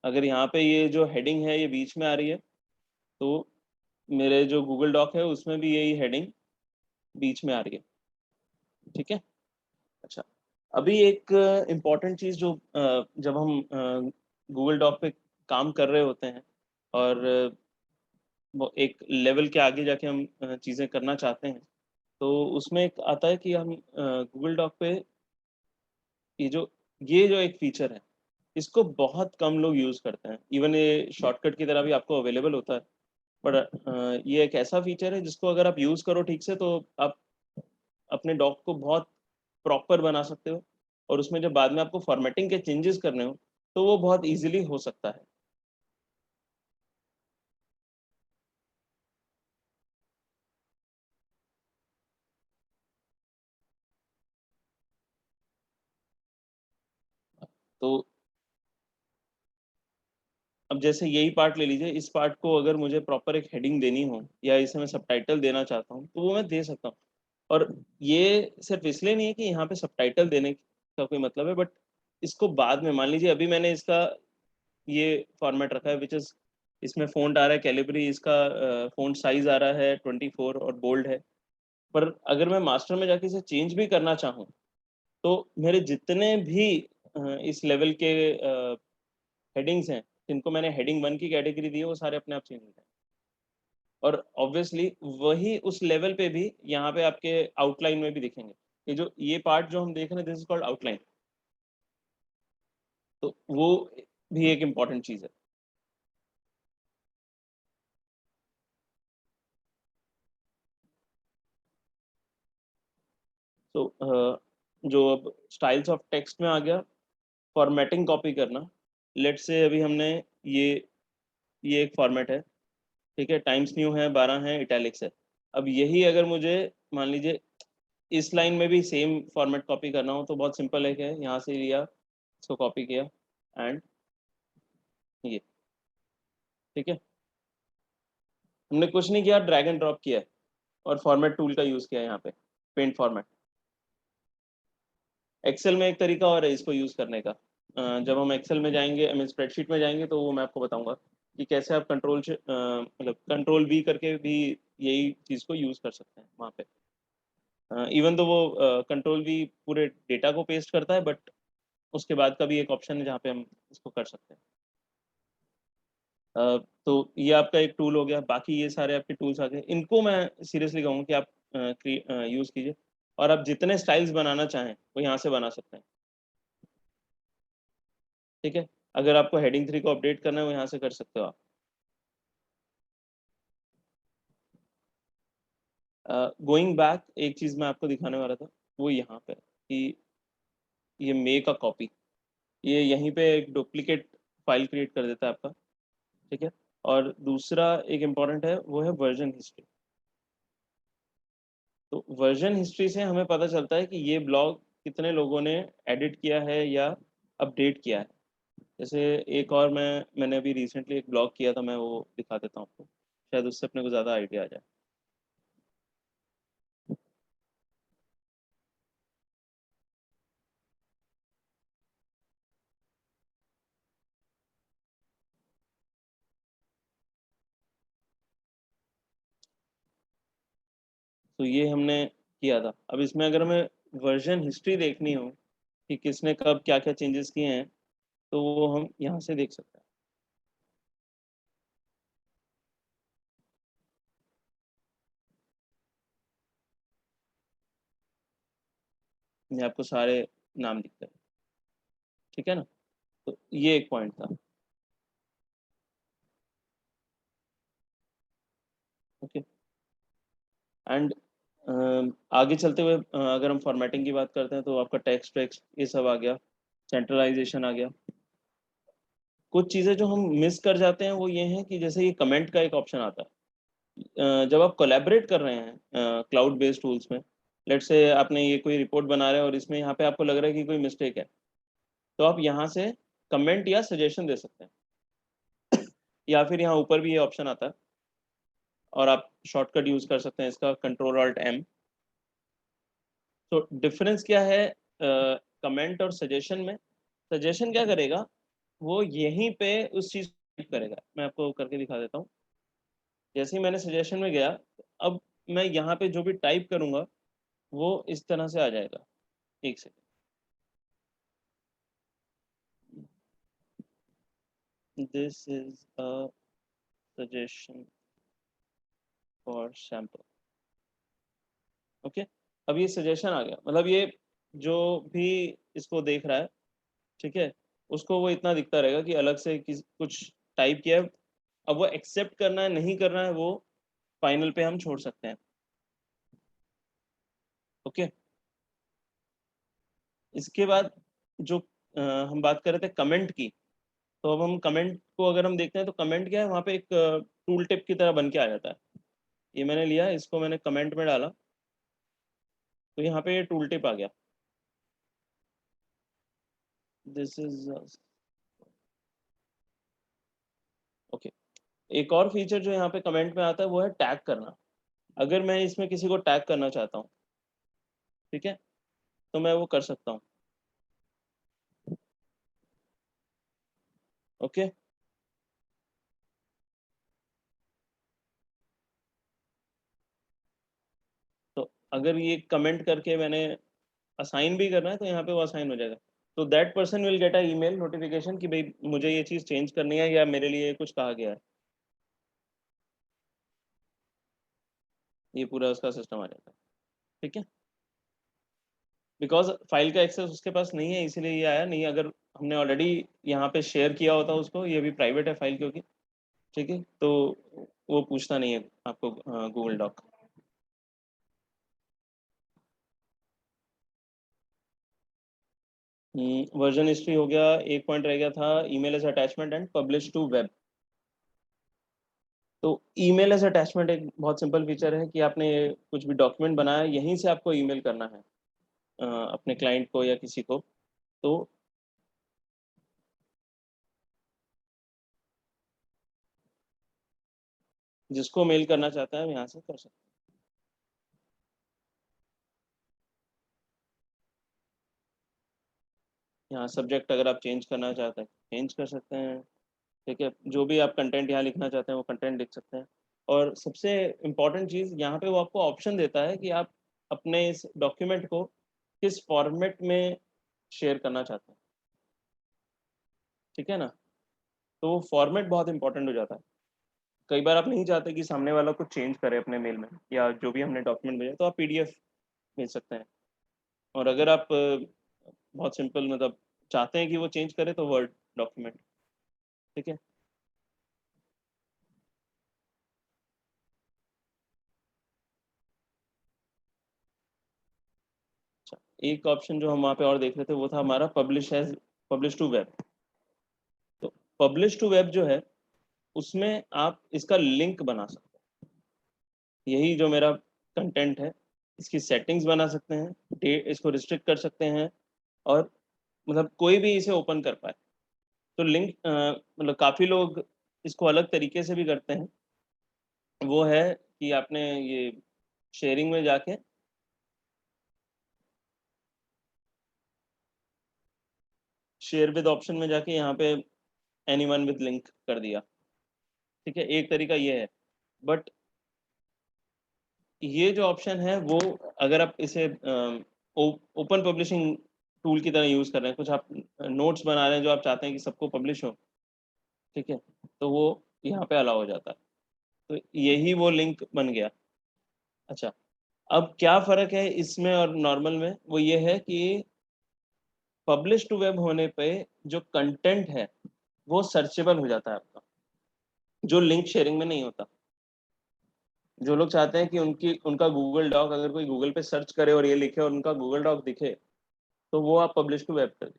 अगर यहाँ पे ये जो हेडिंग है ये बीच में आ रही है, तो मेरे जो गूगल डॉक है उसमें भी यही हेडिंग बीच में आ रही है। ठीक है। अच्छा, अभी एक इम्पॉर्टेंट चीज़ जो जब हम गूगल डॉक पे काम कर रहे होते हैं और वो एक लेवल के आगे जाके हम चीज़ें करना चाहते हैं, तो उसमें एक आता है कि हम गूगल डॉक पे ये जो एक फीचर है, इसको बहुत कम लोग यूज़ करते हैं। इवन ये शॉर्टकट की तरह भी आपको अवेलेबल होता है, पर ये एक ऐसा फीचर है जिसको अगर आप यूज़ करो ठीक से, तो आप अपने डॉक को बहुत प्रॉपर बना सकते हो, और उसमें जब बाद में आपको फॉर्मेटिंग के चेंजेस करने हो तो वो बहुत ईजिली हो सकता है। तो अब जैसे यही पार्ट ले लीजिए, इस पार्ट को अगर मुझे प्रॉपर एक हेडिंग देनी हो या इसे मैं सबटाइटल देना चाहता हूँ, तो वो मैं दे सकता हूँ। और ये सिर्फ इसलिए नहीं है कि यहाँ पे सबटाइटल देने का कोई मतलब है, बट इसको बाद में, मान लीजिए अभी मैंने इसका ये फॉर्मेट रखा है विच इज, इसमें फ़ॉन्ट आ रहा है कैलिबरी, इसका फ़ॉन्ट साइज आ रहा है 24 और बोल्ड है। पर अगर मैं मास्टर में जाके इसे चेंज भी करना चाहूँ, तो मेरे जितने भी इस लेवल के हेडिंग्स हैं, जिनको मैंने हेडिंग 1 की कैटेगरी दी है, वो सारे अपने आप चेंज हो जाएंगे। और ऑब्वियसली वही उस लेवल पे भी यहाँ पे आपके आउटलाइन में भी दिखेंगे। ये पार्ट जो हम देख रहे हैं, दिस इज कॉल्ड आउटलाइन। तो वो भी एक इम्पॉर्टेंट चीज़ है। तो जो अब स्टाइल्स ऑफ टेक्स्ट में आ गया, फॉर्मेटिंग कॉपी करना। लेट्स से अभी हमने ये ये एक फॉर्मेट है, ठीक है, टाइम्स न्यू है, 12 है, इटैलिक्स है। अब यही अगर मुझे मान लीजिए इस लाइन में भी सेम फॉर्मेट कॉपी करना हो, तो बहुत सिंपल है, क्या है, यहाँ से लिया, इसको कॉपी किया, एंड ये, ठीक है, हमने कुछ नहीं किया, ड्रैग एंड ड्रॉप किया है और फॉर्मेट टूल का यूज़ किया है यहाँ पे, पेंट फॉर्मेट। एक्सेल में एक तरीका और है इसको यूज़ करने का। जब हम एक्सेल में जाएंगे, आई मीन स्प्रेडशीट में जाएंगे, तो वो मैं आपको बताऊंगा कि कैसे आप मतलब कंट्रोल वी करके भी यही चीज़ को यूज़ कर सकते हैं वहाँ पे। इवन तो वो कंट्रोल वी पूरे डेटा को पेस्ट करता है, बट उसके बाद का भी एक ऑप्शन है जहाँ पे हम इसको कर सकते हैं। तो ये आपका एक टूल हो गया। बाकी ये सारे आपके टूल्स आ गए, इनको मैं सीरियसली कहूँगा कि आप यूज़ कीजिए, और आप जितने स्टाइल्स बनाना चाहें वो यहाँ से बना सकते हैं। ठीक है, अगर आपको हेडिंग 3 को अपडेट करना है, वो यहाँ से कर सकते हो आप। गोइंग बैक, एक चीज़ मैं आपको दिखाने वाला था, वो यहाँ पे कि ये मेक अ कॉपी, ये यहीं पे एक डुप्लीकेट फाइल क्रिएट कर देता है आपका। ठीक है, और दूसरा एक इम्पॉर्टेंट है, वो है वर्जन हिस्ट्री। तो वर्जन हिस्ट्री से हमें पता चलता है कि ये ब्लॉग कितने लोगों ने एडिट किया है या अपडेट किया है। जैसे एक और मैंने अभी रिसेंटली एक ब्लॉग किया था, मैं वो दिखा देता हूँ आपको, शायद उससे अपने को ज़्यादा आइडिया आ जाए। तो ये हमने किया था। अब इसमें अगर हमें वर्जन हिस्ट्री देखनी हो कि किसने कब क्या क्या चेंजेस किए हैं, तो वो हम यहाँ से देख सकते हैं। ये आपको सारे नाम दिखते हैं, ठीक है ना। तो ये एक पॉइंट था। ओके, एंड आगे चलते हुए अगर हम फॉर्मेटिंग की बात करते हैं, तो आपका टेक्स्ट टेक्स्ट ये सब आ गया, सेंट्रलाइजेशन आ गया। कुछ चीज़ें जो हम मिस कर जाते हैं वो ये हैं कि जैसे ये कमेंट का एक ऑप्शन आता है। जब आप कोलैबोरेट कर रहे हैं क्लाउड बेस्ड टूल्स में, लेट से आपने ये कोई रिपोर्ट बना रहे हैं और इसमें यहाँ पे आपको लग रहा है कि कोई मिस्टेक है, तो आप यहाँ से कमेंट या सजेशन दे सकते हैं या फिर यहाँ ऊपर भी ये ऑप्शन आता है और आप शॉर्टकट यूज कर सकते हैं इसका, Ctrl+Alt+M। तो डिफरेंस क्या है कमेंट और सजेशन में? सजेशन क्या करेगा, वो यहीं पे उस चीज करेगा। मैं आपको करके दिखा देता हूँ। जैसे ही मैंने सजेशन में गया, अब मैं यहाँ पे जो भी टाइप करूंगा वो इस तरह से आ जाएगा। एक second, this is a suggestion for sample. Okay, अब ये सजेशन आ गया, मतलब ये जो भी इसको देख रहा है, ठीक है, उसको वो इतना दिखता रहेगा कि अलग से कुछ टाइप किया है। अब वो एक्सेप्ट करना है नहीं करना है वो फाइनल पे हम छोड़ सकते हैं। ओके, इसके बाद जो हम बात कर रहे थे कमेंट की, तो अब हम कमेंट को अगर हम देखते हैं तो कमेंट क्या है, वहाँ पे एक टूल टिप की तरह बन के आ जाता है। ये मैंने लिया, इसको मैंने कमेंट में डाला, तो यहाँ पे ये टूल टिप आ गया। This is okay. एक और फीचर जो यहाँ पे कमेंट में आता है वो है टैग करना। अगर मैं इसमें किसी को टैग करना चाहता हूँ, ठीक है, तो मैं वो कर सकता हूँ। ओके, तो अगर ये कमेंट करके मैंने असाइन भी करना है तो यहाँ पे वो असाइन हो जाएगा। तो that person will get a email notification कि भाई मुझे ये चीज़ चेंज करनी है या मेरे लिए कुछ कहा गया है। ये पूरा उसका सिस्टम आ जाता है, ठीक है। बिकॉज फाइल का एक्सेस उसके पास नहीं है इसीलिए ये आया, नहीं अगर हमने ऑलरेडी यहाँ पे शेयर किया होता उसको, ये भी प्राइवेट है फाइल क्योंकि, ठीक है, तो वो पूछता नहीं है आपको गूगल डॉक। वर्जन हिस्ट्री हो गया, एक पॉइंट रह गया था email as attachment and publish to web. तो ईमेल एज अटैचमेंट एक बहुत सिंपल फीचर है कि आपने कुछ भी डॉक्यूमेंट बनाया, यहीं से आपको ईमेल करना है अपने क्लाइंट को या किसी को। तो जिसको मेल करना चाहता है यहाँ से कर सकते हैं। यहाँ सब्जेक्ट अगर आप चेंज करना चाहते हैं चेंज कर सकते हैं, ठीक है, जो भी आप कंटेंट यहाँ लिखना चाहते हैं वो कंटेंट लिख सकते हैं। और सबसे इम्पॉर्टेंट चीज़ यहाँ पे वो आपको ऑप्शन देता है कि आप अपने इस डॉक्यूमेंट को किस फॉर्मेट में शेयर करना चाहते हैं, ठीक है ना। तो वो फॉर्मेट बहुत इंपॉर्टेंट हो जाता है। कई बार आप नहीं चाहते कि सामने वाला कुछ चेंज करे अपने मेल में या जो भी हमने डॉक्यूमेंट भेजा, तो आप पीडीएफ भेज सकते हैं। और अगर आप बहुत सिंपल मतलब चाहते हैं कि वो चेंज करे तो वर्ड डॉक्यूमेंट, ठीक है। अच्छा, एक ऑप्शन जो हम वहाँ पे और देख रहे थे वो था हमारा पब्लिश टू वेब। तो पब्लिश टू वेब जो है उसमें आप इसका लिंक बना सकते हैं। यही जो मेरा कंटेंट है इसकी सेटिंग्स बना सकते हैं, डेट इसको रिस्ट्रिक्ट कर सकते हैं, और मतलब कोई भी इसे ओपन कर पाए। तो लिंक मतलब काफ़ी लोग इसको अलग तरीके से भी करते हैं। वो है कि आपने ये शेयरिंग में जाके शेयर विद ऑप्शन में जाके यहाँ पे एनीवन विद लिंक कर दिया, ठीक है, एक तरीका ये है। बट ये जो ऑप्शन है वो अगर आप इसे ओपन पब्लिशिंग टूल की तरह यूज़ कर रहे हैं, कुछ आप नोट्स बना रहे हैं जो आप चाहते हैं कि सबको पब्लिश हो, ठीक है, तो वो यहाँ पे अलाउ हो जाता है। तो यही वो लिंक बन गया। अच्छा, अब क्या फ़र्क है इसमें और नॉर्मल में, वो ये है कि पब्लिश टू वेब होने पे जो कंटेंट है वो सर्चेबल हो जाता है आपका, जो लिंक शेयरिंग में नहीं होता। जो लोग चाहते हैं कि उनका गूगल डॉक अगर कोई गूगल पे सर्च करे और ये लिखे और उनका गूगल डॉक दिखे, तो वो आप पब्लिश टू वेब कर,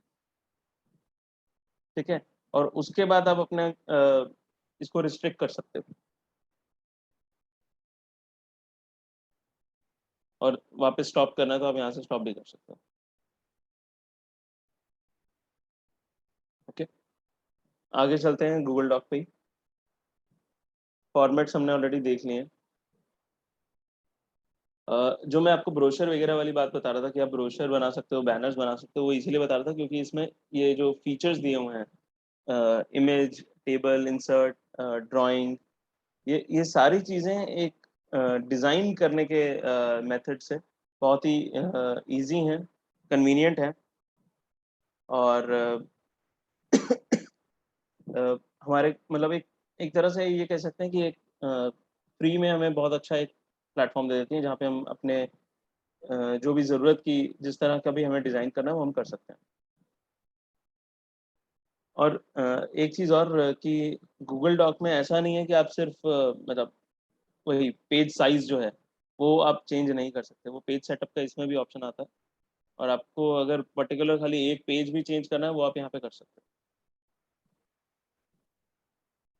ठीक है। और उसके बाद आप अपने इसको रिस्ट्रिक्ट कर सकते हो और वापस स्टॉप करना है तो आप यहाँ से स्टॉप भी कर सकते हो। ओके, आगे चलते हैं गूगल डॉक पे। फॉर्मेट्स हमने ऑलरेडी देख लिए हैं। जो मैं आपको ब्रोशर वगैरह वाली बात बता रहा था कि आप ब्रोशर बना सकते हो, बैनर्स बना सकते हो, वो इसीलिए बता रहा था क्योंकि इसमें ये जो फीचर्स दिए हुए हैं, इमेज, टेबल, इंसर्ट, ड्राइंग, ये सारी चीज़ें एक डिज़ाइन करने के मेथड से बहुत ही इजी हैं, कन्वीनियंट है, और हमारे मतलब एक एक तरह से ये कह सकते हैं कि एक फ्री में हमें बहुत अच्छा एक प्लेटफॉर्म दे देती है जहाँ पे हम अपने जो भी ज़रूरत की जिस तरह का भी हमें डिज़ाइन करना है वो हम कर सकते हैं। और एक चीज़ और कि गूगल डॉक में ऐसा नहीं है कि आप सिर्फ मतलब वही पेज साइज जो है वो आप चेंज नहीं कर सकते, वो पेज सेटअप का इसमें भी ऑप्शन आता है, और आपको अगर पर्टिकुलर खाली एक पेज भी चेंज करना है वो आप यहाँ पे कर सकते हैं।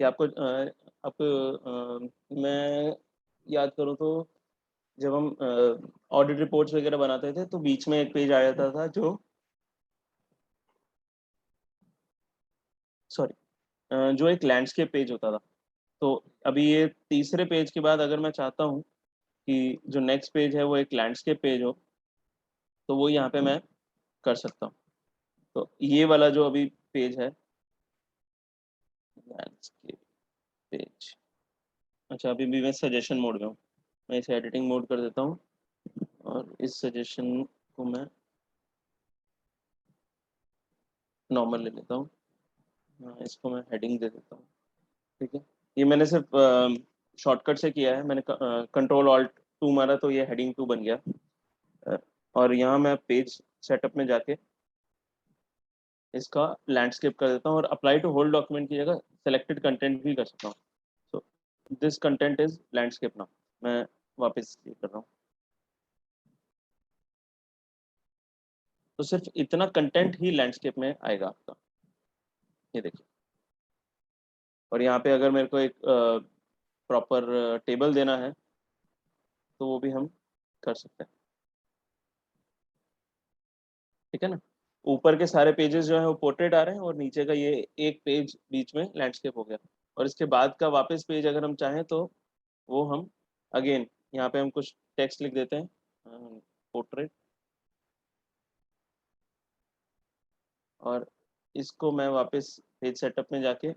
कि मैं याद करूँ तो जब हम ऑडिट रिपोर्ट्स वगैरह बनाते थे तो बीच में एक पेज आ जाता था जो जो एक लैंडस्केप पेज होता था। तो अभी ये तीसरे पेज के बाद अगर मैं चाहता हूँ कि जो नेक्स्ट पेज है वो एक लैंडस्केप पेज हो, तो वो यहाँ पे मैं कर सकता हूँ। तो ये वाला जो अभी पेज है, लैंडस्केप पेज, अच्छा अभी भी मैं सजेशन मोड में हूँ, मैं इसे एडिटिंग मोड कर देता हूँ और इस सजेशन को मैं नॉर्मल ले लेता हूँ। हाँ, इसको मैं हेडिंग दे देता हूँ। ठीक है, ये मैंने सिर्फ शॉर्टकट से किया है, मैंने कंट्रोल ऑल्ट 2 मारा तो ये हेडिंग 2 बन गया। अ, और यहाँ मैं पेज सेटअप में जाके इसका लैंडस्केप कर देता हूँ और अप्लाई टू होल डॉक्यूमेंट की जगह सेलेक्टेड कंटेंट भी कर सकता हूँ। So this content is landscape now. मैं वापस ये कर रहा हूँ, तो सिर्फ इतना कंटेंट ही लैंडस्केप में आएगा आपका, ये देखिए। और यहाँ पे अगर मेरे को एक प्रॉपर टेबल देना है तो वो भी हम कर सकते हैं। ठीक है ना, ऊपर के सारे पेजेस जो है वो पोर्ट्रेट आ रहे हैं और नीचे का ये एक पेज बीच में लैंडस्केप हो गया। और इसके बाद का वापस पेज अगर हम चाहें तो वो हम अगेन यहाँ पे हम कुछ टेक्स्ट लिख देते हैं, पोर्ट्रेट, और इसको मैं वापस पेज सेटअप में जाके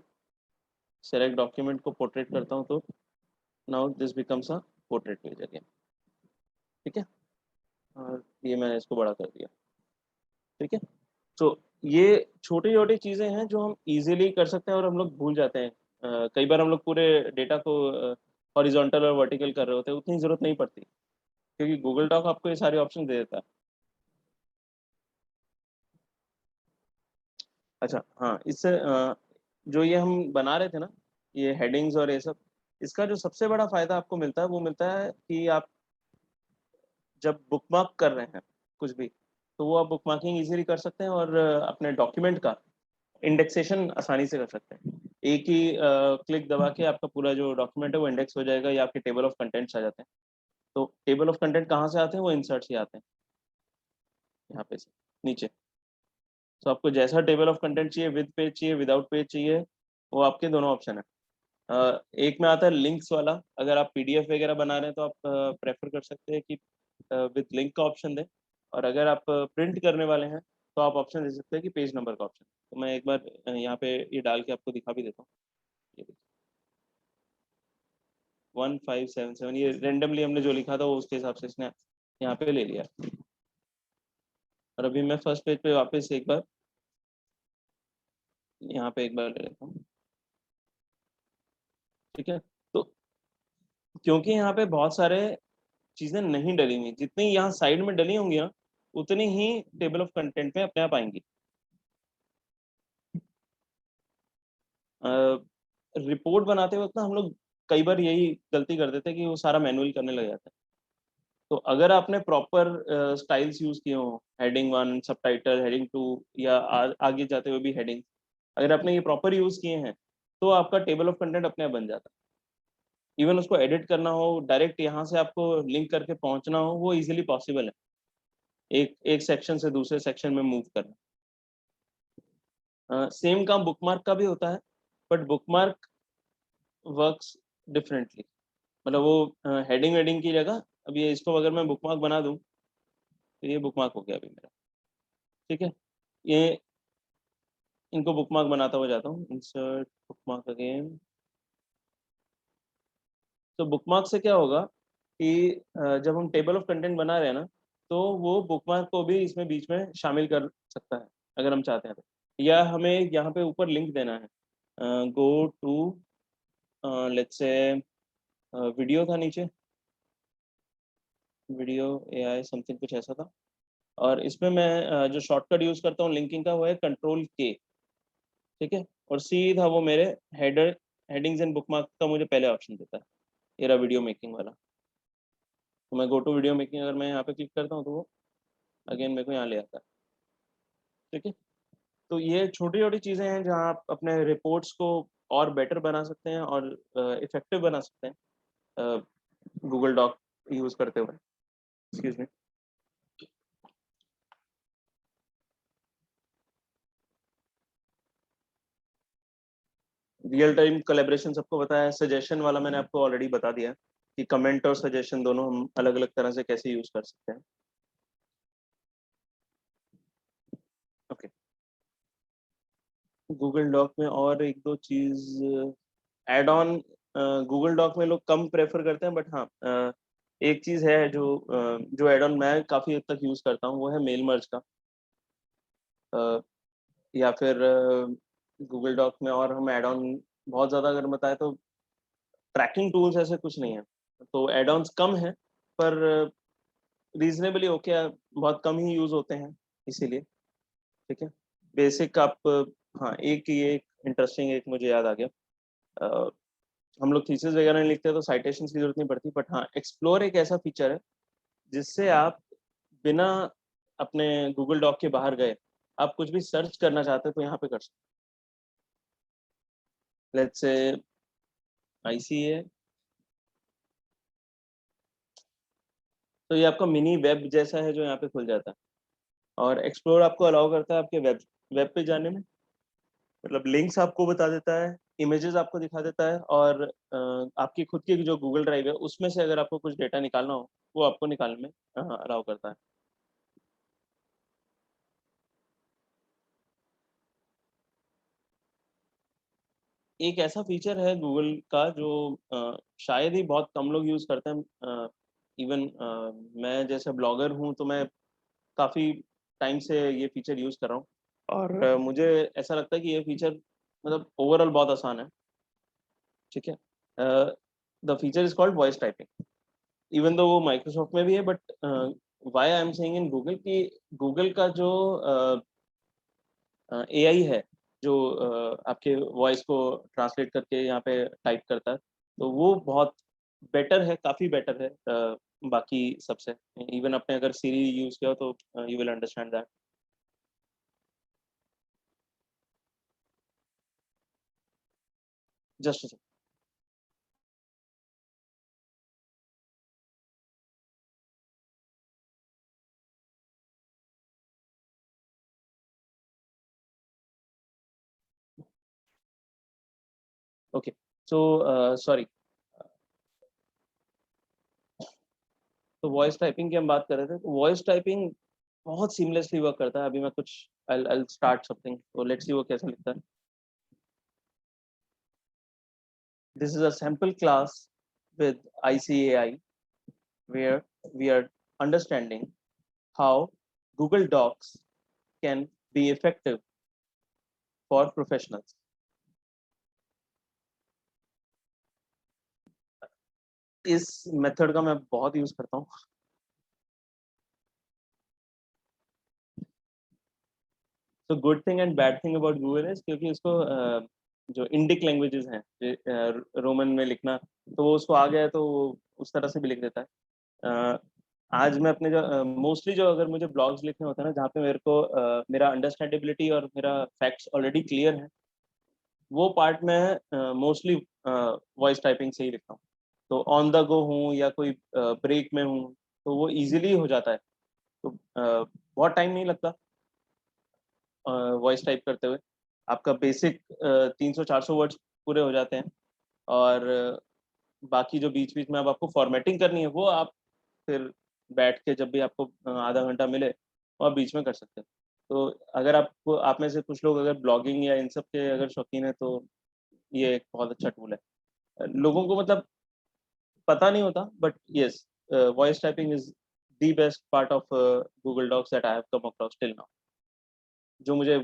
सेलेक्ट डॉक्यूमेंट को पोर्ट्रेट करता हूँ, तो now this becomes a portrait page again. ठीक है, और ये मैंने इसको बड़ा कर दिया। ठीक है, तो ये छोटी छोटी चीज़ें हैं जो हम इजीली कर सकते हैं और हम लोग भूल जाते हैं। कई बार हम लोग पूरे डेटा को हॉरिजॉन्टल और वर्टिकल कर रहे होते हैं, उतनी ज़रूरत नहीं पड़ती क्योंकि गूगल डॉक आपको ये सारे ऑप्शन दे देता है। अच्छा हाँ, इससे जो ये हम बना रहे थे ना, ये हेडिंग्स और ये सब, इसका जो सबसे बड़ा फायदा आपको मिलता है वो मिलता है कि आप जब बुकमार्क कर रहे हैं कुछ भी, तो वो आप बुकमार्किंग इजीली कर सकते हैं और अपने डॉक्यूमेंट का इंडेक्सेशन आसानी से कर सकते हैं। एक ही क्लिक दबा के आपका पूरा जो डॉक्यूमेंट है वो इंडेक्स हो जाएगा या आपके टेबल ऑफ कंटेंट्स आ जाते हैं। तो टेबल ऑफ कंटेंट कहाँ से आते हैं, वो इंसर्ट से आते हैं, यहाँ पे से नीचे। तो आपको जैसा टेबल ऑफ कंटेंट चाहिए, विद पेज चाहिए, विदाउट पेज चाहिए, वो आपके दोनों ऑप्शन है। एक में आता है लिंक्स वाला, अगर आप पीडीएफ वगैरह बना रहे हैं तो आप प्रेफर कर सकते हैं कि विद लिंक का ऑप्शन दें, और अगर आप प्रिंट करने वाले हैं तो आप ऑप्शन दे सकते हैं कि पेज नंबर का ऑप्शन। तो मैं एक बार यहाँ पे ये डाल के आपको दिखा भी देता हूँ। ये देखिए 1577, ये रेंडमली हमने जो लिखा था वो उसके हिसाब से इसने यहाँ पे ले लिया। और अभी मैं फर्स्ट पेज पे वापस एक बार यहाँ पे एक बार ले लेता हूँ। ठीक है, तो क्योंकि यहाँ पे बहुत सारे चीजें नहीं डली हुई, जितनी यहाँ साइड में डली होंगी ना उतनी ही टेबल ऑफ कंटेंट में अपने आप आएंगी। रिपोर्ट बनाते वक्त ना हम लोग कई बार यही गलती कर देते हैं कि वो सारा मैनुअल करने लग जाता है। तो अगर आपने प्रॉपर स्टाइल्स यूज किए हो, हेडिंग 1, सबटाइटल, हेडिंग 2, या आगे जाते हुए भी हेडिंग, अगर आपने ये प्रॉपर यूज किए हैं तो आपका टेबल ऑफ कंटेंट अपने आप बन जाता है। इवन उसको एडिट करना हो, डायरेक्ट यहाँ से आपको लिंक करके पहुंचना हो, वो इजीली पॉसिबल है, एक एक सेक्शन से दूसरे सेक्शन में मूव करना। सेम काम बुकमार्क का भी होता है, बट बुकमार्क वर्क्स डिफरेंटली। मतलब वो हेडिंग वेडिंग की जगह, अब ये इसको अगर मैं बुकमार्क बना दूं तो ये बुकमार्क हो गया अभी मेरा, ठीक है। ये इनको बुकमार्क बनाता हुआ जाता हूँ, इंसर्ट बुकमार्क अगेन। तो बुकमार्क से क्या होगा कि जब हम टेबल ऑफ कंटेंट बना रहे हैं ना, तो वो बुकमार्क को भी इसमें बीच में शामिल कर सकता है अगर हम चाहते हैं तो। या हमें यहाँ पे ऊपर लिंक देना है, go to let's say video था नीचे, वीडियो एआई समथिंग कुछ ऐसा था। और इसमें मैं जो शॉर्टकट यूज करता हूँ लिंकिंग का, वो है कंट्रोल के, ठीक है। और सीधा वो मेरे हेडिंग्स एंड बुकमार्क का मुझे पहले ऑप्शन देता है, ये रहा वीडियो मेकिंग वाला। तो मैं गो टू वीडियो मेकिंग अगर मैं यहाँ पे क्लिक करता हूँ तो वो अगेन मेरे को यहाँ ले आता है, ठीक है। तो ये छोटी छोटी चीज़ें हैं जहाँ आप अपने रिपोर्ट्स को और बेटर बना सकते हैं और इफेक्टिव बना सकते हैं गूगल डॉक यूज़ करते हुए। Excuse me. Real time collaboration सबको पता है, सजेशन वाला मैंने आपको ऑलरेडी बता दिया कि कमेंट और सजेशन दोनों हम अलग अलग तरह से कैसे यूज़ कर सकते हैं। ओके, गूगल डॉक में और एक दो चीज़ एड ऑन गूगल डॉक में लोग कम प्रेफर करते हैं, बट हाँ एक चीज़ है जो एड ऑन मैं काफ़ी हद तक यूज़ करता हूँ, वो है मेल मर्ज का। या फिर गूगल डॉक में और हम एड ऑन बहुत ज़्यादा अगर बताएं तो ट्रैकिंग टूल्स ऐसे कुछ नहीं है, तो एड ऑन्स कम है, पर रीजनेबली ओके, बहुत कम ही यूज़ होते हैं इसीलिए, ठीक है। बेसिक आप हाँ, ये एक इंटरेस्टिंग एक मुझे याद आ गया। हम लोग थीसिस वगैरह नहीं लिखते तो साइटेशंस की जरूरत नहीं पड़ती, बट हाँ एक्सप्लोर एक ऐसा फीचर है जिससे आप बिना अपने गूगल डॉक के बाहर गए आप कुछ भी सर्च करना चाहते हैं तो यहाँ पे कर सकते हैं। लेट्स से आईसीए, तो ये आपका मिनी वेब जैसा है जो यहाँ पे खुल जाता है। और एक्सप्लोर आपको अलाउ करता है आपके वेब वेब पे जाने में, मतलब लिंक्स आपको बता देता है, इमेजेस आपको दिखा देता है, और आपकी खुद की जो गूगल ड्राइव है उसमें से अगर आपको कुछ डेटा निकालना हो वो आपको निकालने में अलाउ करता है। एक ऐसा फीचर है गूगल का जो शायद ही बहुत कम लोग यूज़ करते हैं। इवन मैं जैसे ब्लॉगर हूँ तो मैं काफ़ी टाइम से ये फीचर यूज़ कर रहा हूँ, और मुझे ऐसा लगता है कि ये फीचर मतलब ओवरऑल बहुत आसान है, ठीक है। The feature is called voice typing. Even though वो माइक्रोसॉफ्ट में भी है, but why I am saying in Google कि गूगल का जो एआई है जो आपके वॉइस को ट्रांसलेट करके यहाँ पे टाइप करता है, तो वो बहुत बेटर है, काफ़ी बेटर है बाकी सबसे। इवन आपने अगर सीरी यूज़ किया हो तो you will understand that. Just okay, so sorry, तो वॉइस टाइपिंग की हम बात कर रहे थे, तो वॉइस टाइपिंग बहुत सीमलेसली वर्क करता है। अभी मैं कुछ I'll start something, तो लेट्स सी वो कैसा लिखता है। This is a sample class with ICAI where we are understanding how Google Docs can be effective for professionals. इस मेथड का मैं बहुत यूज करता हूँ। तो good thing and bad thing about Google है क्योंकि इसको जो इंडिक लैंग्वेजेस हैं रोमन में लिखना, तो वो उसको आ गया है तो वो उस तरह से भी लिख देता है। आज मैं अपने जो मोस्टली जो अगर मुझे ब्लॉग्स लिखने होते हैं ना, जहाँ पे मेरे को मेरा अंडरस्टैंडेबिलिटी और मेरा फैक्ट्स ऑलरेडी क्लियर है, वो पार्ट मैं मोस्टली वॉइस टाइपिंग से ही लिखता हूँ। तो ऑन द गो हूँ या कोई ब्रेक में हूँ तो वो इजीली हो जाता है, तो बहुत टाइम नहीं लगता वॉइस टाइप करते हुए। आपका बेसिक 300-400 वर्ड्स पूरे हो जाते हैं, और बाकी जो बीच बीच में अब आपको फॉर्मेटिंग करनी है वो आप फिर बैठ के जब भी आपको आधा घंटा मिले वो आप बीच में कर सकते हैं। तो अगर आपको, आप में से कुछ लोग अगर ब्लॉगिंग या इन सब के अगर शौकीन है, तो ये एक बहुत अच्छा टूल है। लोगों को मतलब पता नहीं होता, but yes, voice typing is the best part of Google Docs that I have come across till now, जो मुझे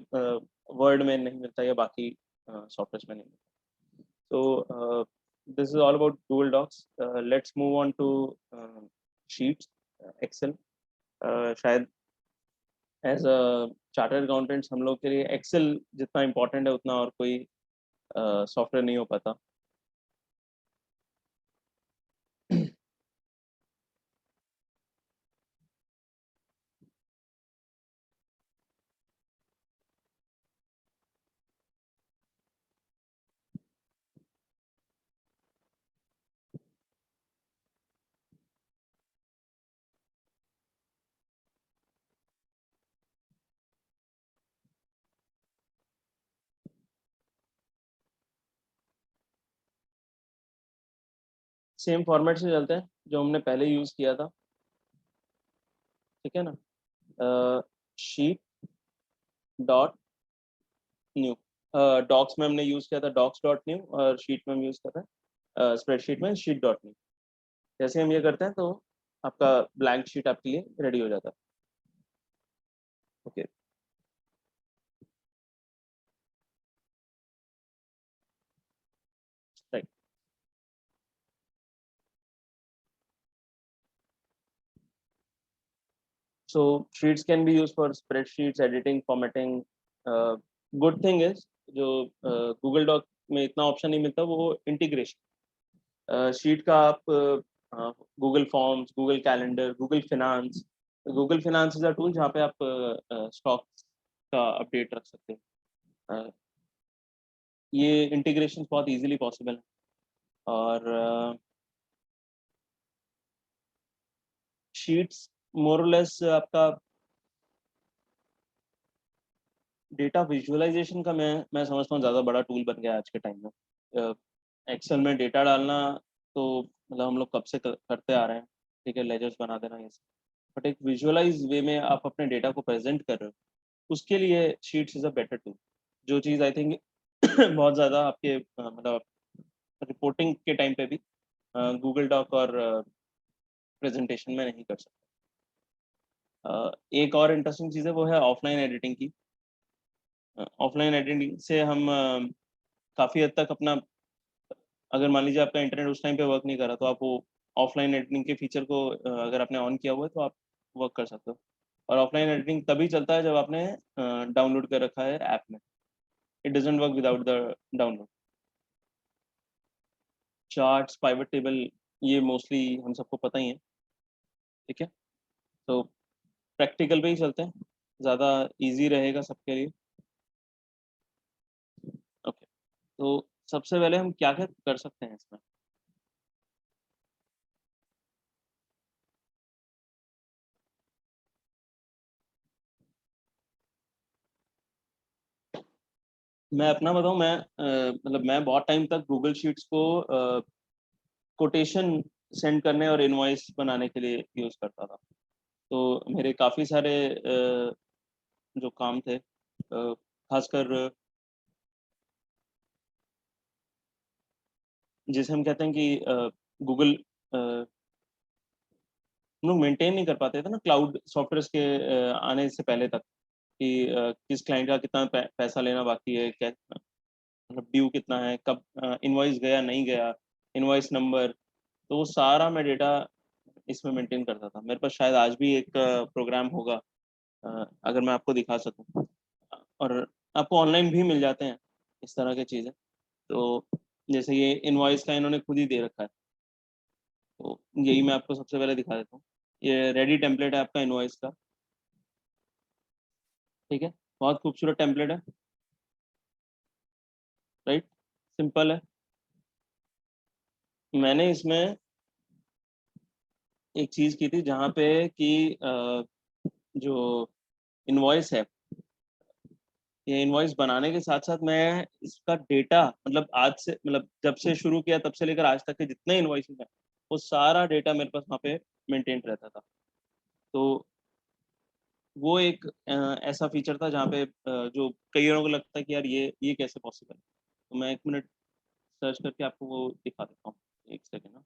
वर्ड में नहीं मिलता या बाकी सॉफ्टवेयर में नहीं मिलता। So this is all about Google Docs. Let's move on to Sheets, Excel. शायद एज अ चार्टर्ड अकाउंटेंट्स हम लोग के लिए एक्सेल जितना इम्पोर्टेंट है उतना और कोई सॉफ्टवेयर नहीं हो पाता। सेम फॉर्मेट से चलते हैं जो हमने पहले यूज़ किया था, ठीक है ना। शीट डॉट न्यू, डॉक्स में हमने यूज़ किया था डॉक्स डॉट न्यू, और शीट में हम यूज़ कर रहे हैं स्प्रेडशीट में शीट डॉट न्यू। जैसे हम ये करते हैं तो आपका ब्लैंक शीट आपके लिए रेडी हो जाता है। Okay, right. So sheets can be used for spreadsheets, editing, formatting. Good thing is जो गूगल डॉक में इतना ऑप्शन नहीं मिलता वो इंटीग्रेशन। शीट का आप Google forms, Google calendar, Google finance is a tool जहाँ पे आप स्टॉक का अपडेट रख सकते हैं। ये इंटीग्रेशन बहुत इजीली पॉसिबल है। और शीट्स मोर लेस आपका डेटा विजुअलाइजेशन का मैं समझता हूँ ज़्यादा बड़ा टूल बन गया है आज के टाइम में। एक्सेल में डेटा डालना तो मतलब हम लोग कब से करते आ रहे हैं, ठीक है, लेजर्स बना देना ये सब, बट एक विजुअलाइज वे में आप अपने डेटा को प्रेजेंट कर रहे हो, उसके लिए sheets is a better tool. जो चीज़ आई थिंक बहुत ज़्यादा आपके मतलब रिपोर्टिंग के टाइम पे भी गूगल डॉक और प्रेजेंटेशन में नहीं कर सकते। एक और इंटरेस्टिंग चीज़ है वो है ऑफलाइन एडिटिंग की। ऑफलाइन एडिटिंग से हम काफ़ी हद तक अपना, अगर मान लीजिए आपका इंटरनेट उस टाइम पे वर्क नहीं कर रहा तो आप वो ऑफलाइन एडिटिंग के फीचर को अगर आपने ऑन किया हुआ है तो आप वर्क कर सकते हो। और ऑफलाइन एडिटिंग तभी चलता है जब आपने डाउनलोड कर रखा है ऐप में। It doesn't work without the download. Charts, pivot table, ये मोस्टली हम सबको पता ही है, ठीक है। तो प्रैक्टिकल पे ही चलते हैं, ज़्यादा इजी रहेगा सबके लिए। ओके, तो सबसे पहले हम क्या क्या कर सकते हैं इसमें। मैं अपना बताऊं, मैं मतलब मैं बहुत टाइम तक गूगल शीट्स को कोटेशन सेंड करने और इनवॉइस बनाने के लिए यूज़ करता था। तो मेरे काफ़ी सारे जो काम थे, खासकर जिसे हम कहते हैं कि गूगल हम लोग मेंटेन नहीं कर पाते थे ना क्लाउड सॉफ्टवेयर के आने से पहले तक, कि किस क्लाइंट का कितना पैसा लेना बाकी है, क्या मतलब ड्यू कितना है, कब इनवॉइस गया नहीं गया, इनवॉइस नंबर, तो वो सारा मैं डेटा इसमें मेंटेन करता था। मेरे पास शायद आज भी एक प्रोग्राम होगा, अगर मैं आपको दिखा सकूं, और आपको ऑनलाइन भी मिल जाते हैं इस तरह की चीज़ें। तो जैसे ये इनवॉइस का इन्होंने खुद ही दे रखा है, तो यही मैं आपको सबसे पहले दिखा देता हूँ। ये रेडी टेम्पलेट है आपका इनवॉइस का, ठीक है, बहुत खूबसूरत टेम्पलेट है, राइट, सिंपल है। मैंने इसमें एक चीज़ की थी जहाँ पे कि जो इनवॉइस है, ये इनवॉइस बनाने के साथ साथ मैं इसका डेटा, मतलब आज से, मतलब जब से शुरू किया तब से लेकर आज तक के जितने इनवॉइसेस हैं वो सारा डेटा मेरे पास वहाँ पे मेंटेन रहता था। तो वो एक ऐसा फीचर था जहाँ पे जो कई लोगों को लगता है कि यार ये कैसे पॉसिबल है। तो मैं 1 मिनट सर्च करके आपको वो दिखा देता हूँ, एक सेकेंड ना।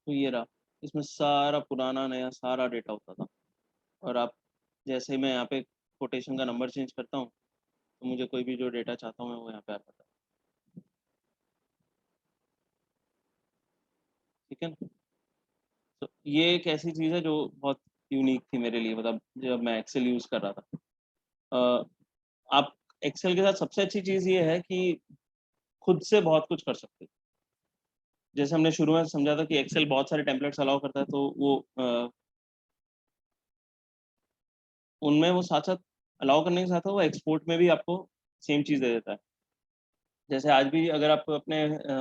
तो ये रहा, इसमें सारा पुराना नया सारा डेटा होता था। और आप जैसे ही मैं यहाँ पे कोटेशन का नंबर चेंज करता हूँ तो मुझे कोई भी जो डेटा चाहता हूँ मैं वो यहाँ पे आ जाता है। ठीक है ना। तो ये एक ऐसी चीज़ है जो बहुत यूनिक थी मेरे लिए, मतलब जब मैं एक्सेल यूज़ कर रहा था। अ, आप एक्सेल के साथ सबसे अच्छी चीज़ ये है कि खुद से बहुत कुछ कर सकते हैं। जैसे हमने शुरू में समझा था कि एक्सेल बहुत सारे टेम्पलेट्स अलाउ करता है, तो वो उनमें वो साथ साथ अलाउ करने के साथ वो एक्सपोर्ट में भी आपको सेम चीज़ दे देता है। जैसे आज भी अगर आप अपने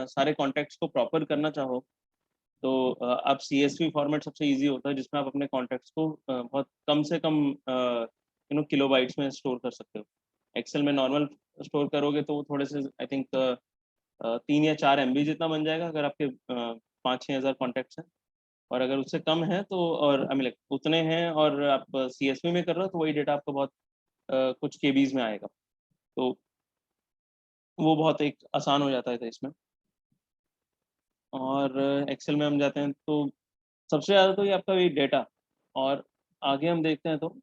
सारे कॉन्टैक्ट्स को प्रॉपर करना चाहो तो आप CSV फॉर्मेट सबसे ईजी होता है, जिसमें आप अपने कॉन्टैक्ट्स को बहुत कम से कम किलोबाइट्स में स्टोर कर सकते हो। एक्सेल में नॉर्मल स्टोर करोगे तो वो थोड़े से आई थिंक 3 या 4 MB जितना बन जाएगा अगर आपके 5-6 हज़ार कॉन्टैक्ट्स हैं। और अगर उससे कम है तो, और आई मीन उतने हैं और आप CSV में कर रहे हो, तो वही डेटा आपको बहुत कुछ केबीज में आएगा। तो वो बहुत एक आसान हो जाता है इसमें। और एक्सेल में हम जाते हैं तो सबसे ज़्यादा तो ये आपका ये डेटा, और आगे हम देखते हैं तो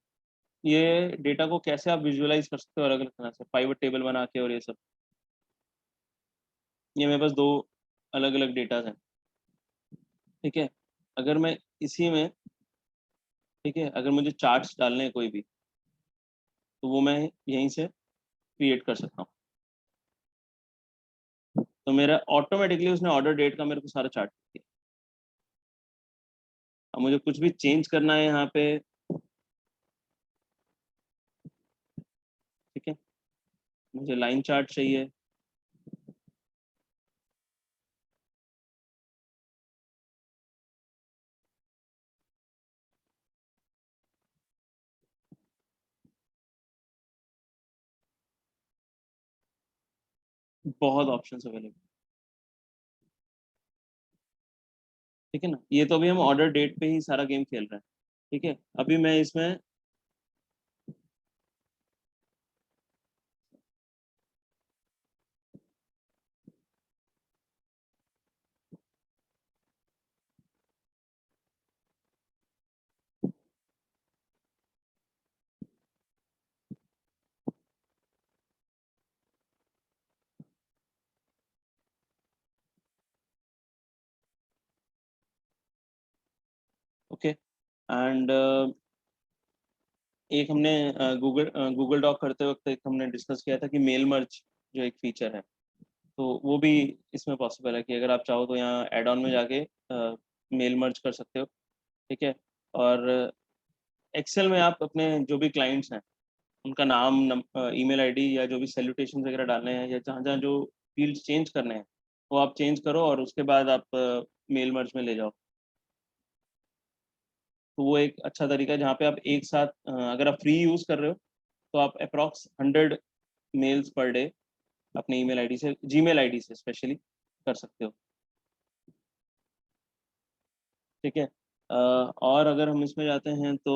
ये डेटा को कैसे आप विजुअलाइज कर सकते हो अलग अलग तरह से, पाइवट टेबल बना के और ये सब। ये मेरे पास 2 अलग अलग डेटाज हैं। ठीक है। अगर मैं इसी में, ठीक है, अगर मुझे चार्ट्स डालने हैं कोई भी, तो वो मैं यहीं से क्रिएट कर सकता हूँ। तो मेरा ऑटोमेटिकली उसने ऑर्डर डेट का मेरे को सारा चार्ट दिया। अब मुझे कुछ भी चेंज करना है यहाँ पे, ठीक है, मुझे लाइन चार्ट चाहिए। बहुत ऑप्शंस अवेलेबल। ठीक है ना। ये तो अभी हम ऑर्डर डेट पे ही सारा गेम खेल रहे हैं। ठीक है। अभी मैं इसमें ओके, एंड एक हमने गूगल डॉक करते वक्त एक हमने डिस्कस किया था कि मेल मर्ज जो एक फीचर है, तो वो भी इसमें पॉसिबल है कि अगर आप चाहो तो यहाँ एड ऑन में जाके मेल मर्ज कर सकते हो। ठीक है। और एक्सेल में आप अपने जो भी क्लाइंट्स हैं उनका नाम, ईमेल आईडी या जो भी सैल्यूटेशन वगैरह डालने हैं या जहाँ जहाँ जो फील्ड्स चेंज करने हैं वो आप चेंज करो और उसके बाद आप मेल मर्ज में ले जाओ। तो वो एक अच्छा तरीका है जहाँ पे आप एक साथ अगर आप फ्री यूज़ कर रहे हो तो आप अप्रॉक्स 100 मेल्स पर डे अपने ईमेल आईडी से, जीमेल आईडी से स्पेशली कर सकते हो। ठीक है। और अगर हम इसमें जाते हैं तो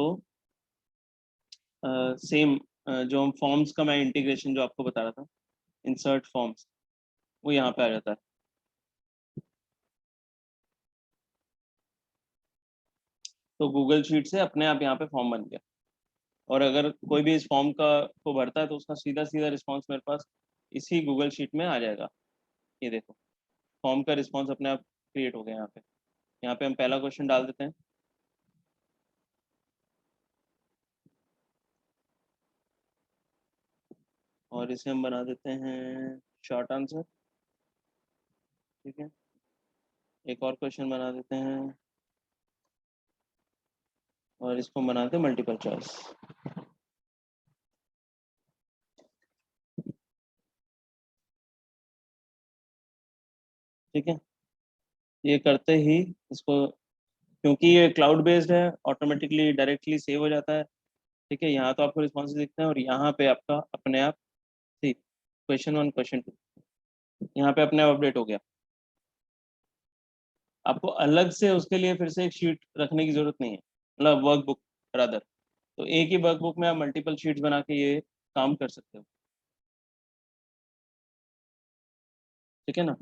सेम जो हम फॉर्म्स का मैं इंटीग्रेशन जो आपको बता रहा था, इंसर्ट फॉर्म्स, वो यहाँ पे आ जाता है। तो गूगल शीट से अपने आप यहाँ पे फॉर्म बन गया, और अगर कोई भी इस फॉर्म का को भरता है तो उसका सीधा सीधा रिस्पॉन्स मेरे पास इसी गूगल शीट में आ जाएगा। ये देखो, फॉर्म का रिस्पॉन्स अपने आप क्रिएट हो गया यहाँ पे। यहाँ पे हम पहला क्वेश्चन डाल देते हैं, और इसे हम बना देते हैं शॉर्ट आंसर। ठीक है, एक और क्वेश्चन बना देते हैं, और इसको हम बनाते हैं मल्टीपल चॉइस। ठीक है, ये करते ही इसको, क्योंकि ये क्लाउड बेस्ड है, ऑटोमेटिकली डायरेक्टली सेव हो जाता है। ठीक है, यहाँ तो आपको रिस्पॉन्स दिखते हैं, और यहाँ पे आपका अपने आप, ठीक, क्वेश्चन 1 क्वेश्चन 2 यहाँ पे अपने आप अपडेट हो गया। आपको अलग से उसके लिए फिर से एक शीट रखने की जरूरत नहीं है, मतलब वर्कबुक रादर। तो एक ही वर्कबुक में आप मल्टीपल शीट्स बना के ये काम कर सकते हो। ठीक है ना।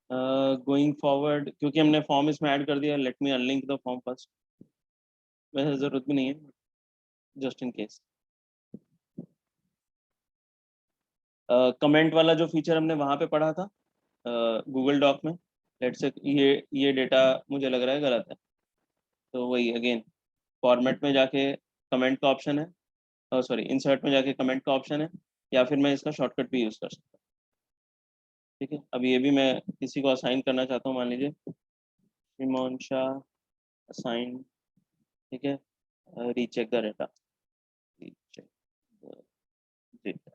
गोइंग फॉरवर्ड, क्योंकि हमने फॉर्म इसमें ऐड कर दिया, let me unlink the form first. वैसे ज़रूरत भी नहीं है, जस्ट इन केस। कमेंट वाला जो फीचर हमने वहाँ पे पढ़ा था गूगल डॉक में, लेट से ये डेटा मुझे लग रहा है गलत है, तो वही अगेन फॉर्मेट में जाके कमेंट का ऑप्शन है, सॉरी इंसर्ट में जाके कमेंट का ऑप्शन है, या फिर मैं इसका शॉर्टकट भी यूज़ कर सकता हूँ। ठीक है, अब ये भी मैं किसी को असाइन करना चाहता हूँ, मान लीजिए शिमोन शाह असाइन। ठीक है, recheck the data, recheck the data.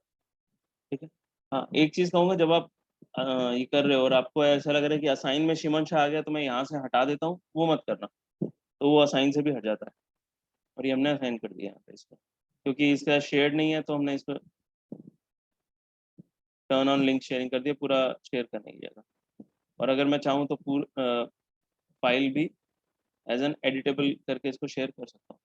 ठीक है। हाँ, एक चीज़ कहूँगा, जब आप ये कर रहे हो और आपको ऐसा लग रहा है कि असाइन में शिमन शाह आ गया तो मैं यहाँ से हटा देता हूँ, वो मत करना। तो वो असाइन से भी हट जाता है, और ये हमने असाइन कर दिया यहाँ पे इसको, क्योंकि इसका शेयर्ड नहीं है तो हमने इसको टर्न ऑन लिंक शेयरिंग कर दिया, पूरा शेयर करने की जगह। और अगर मैं चाहूँ तो पूरा फाइल भी एज एन एडिटेबल करके इसको शेयर कर सकता हूँ।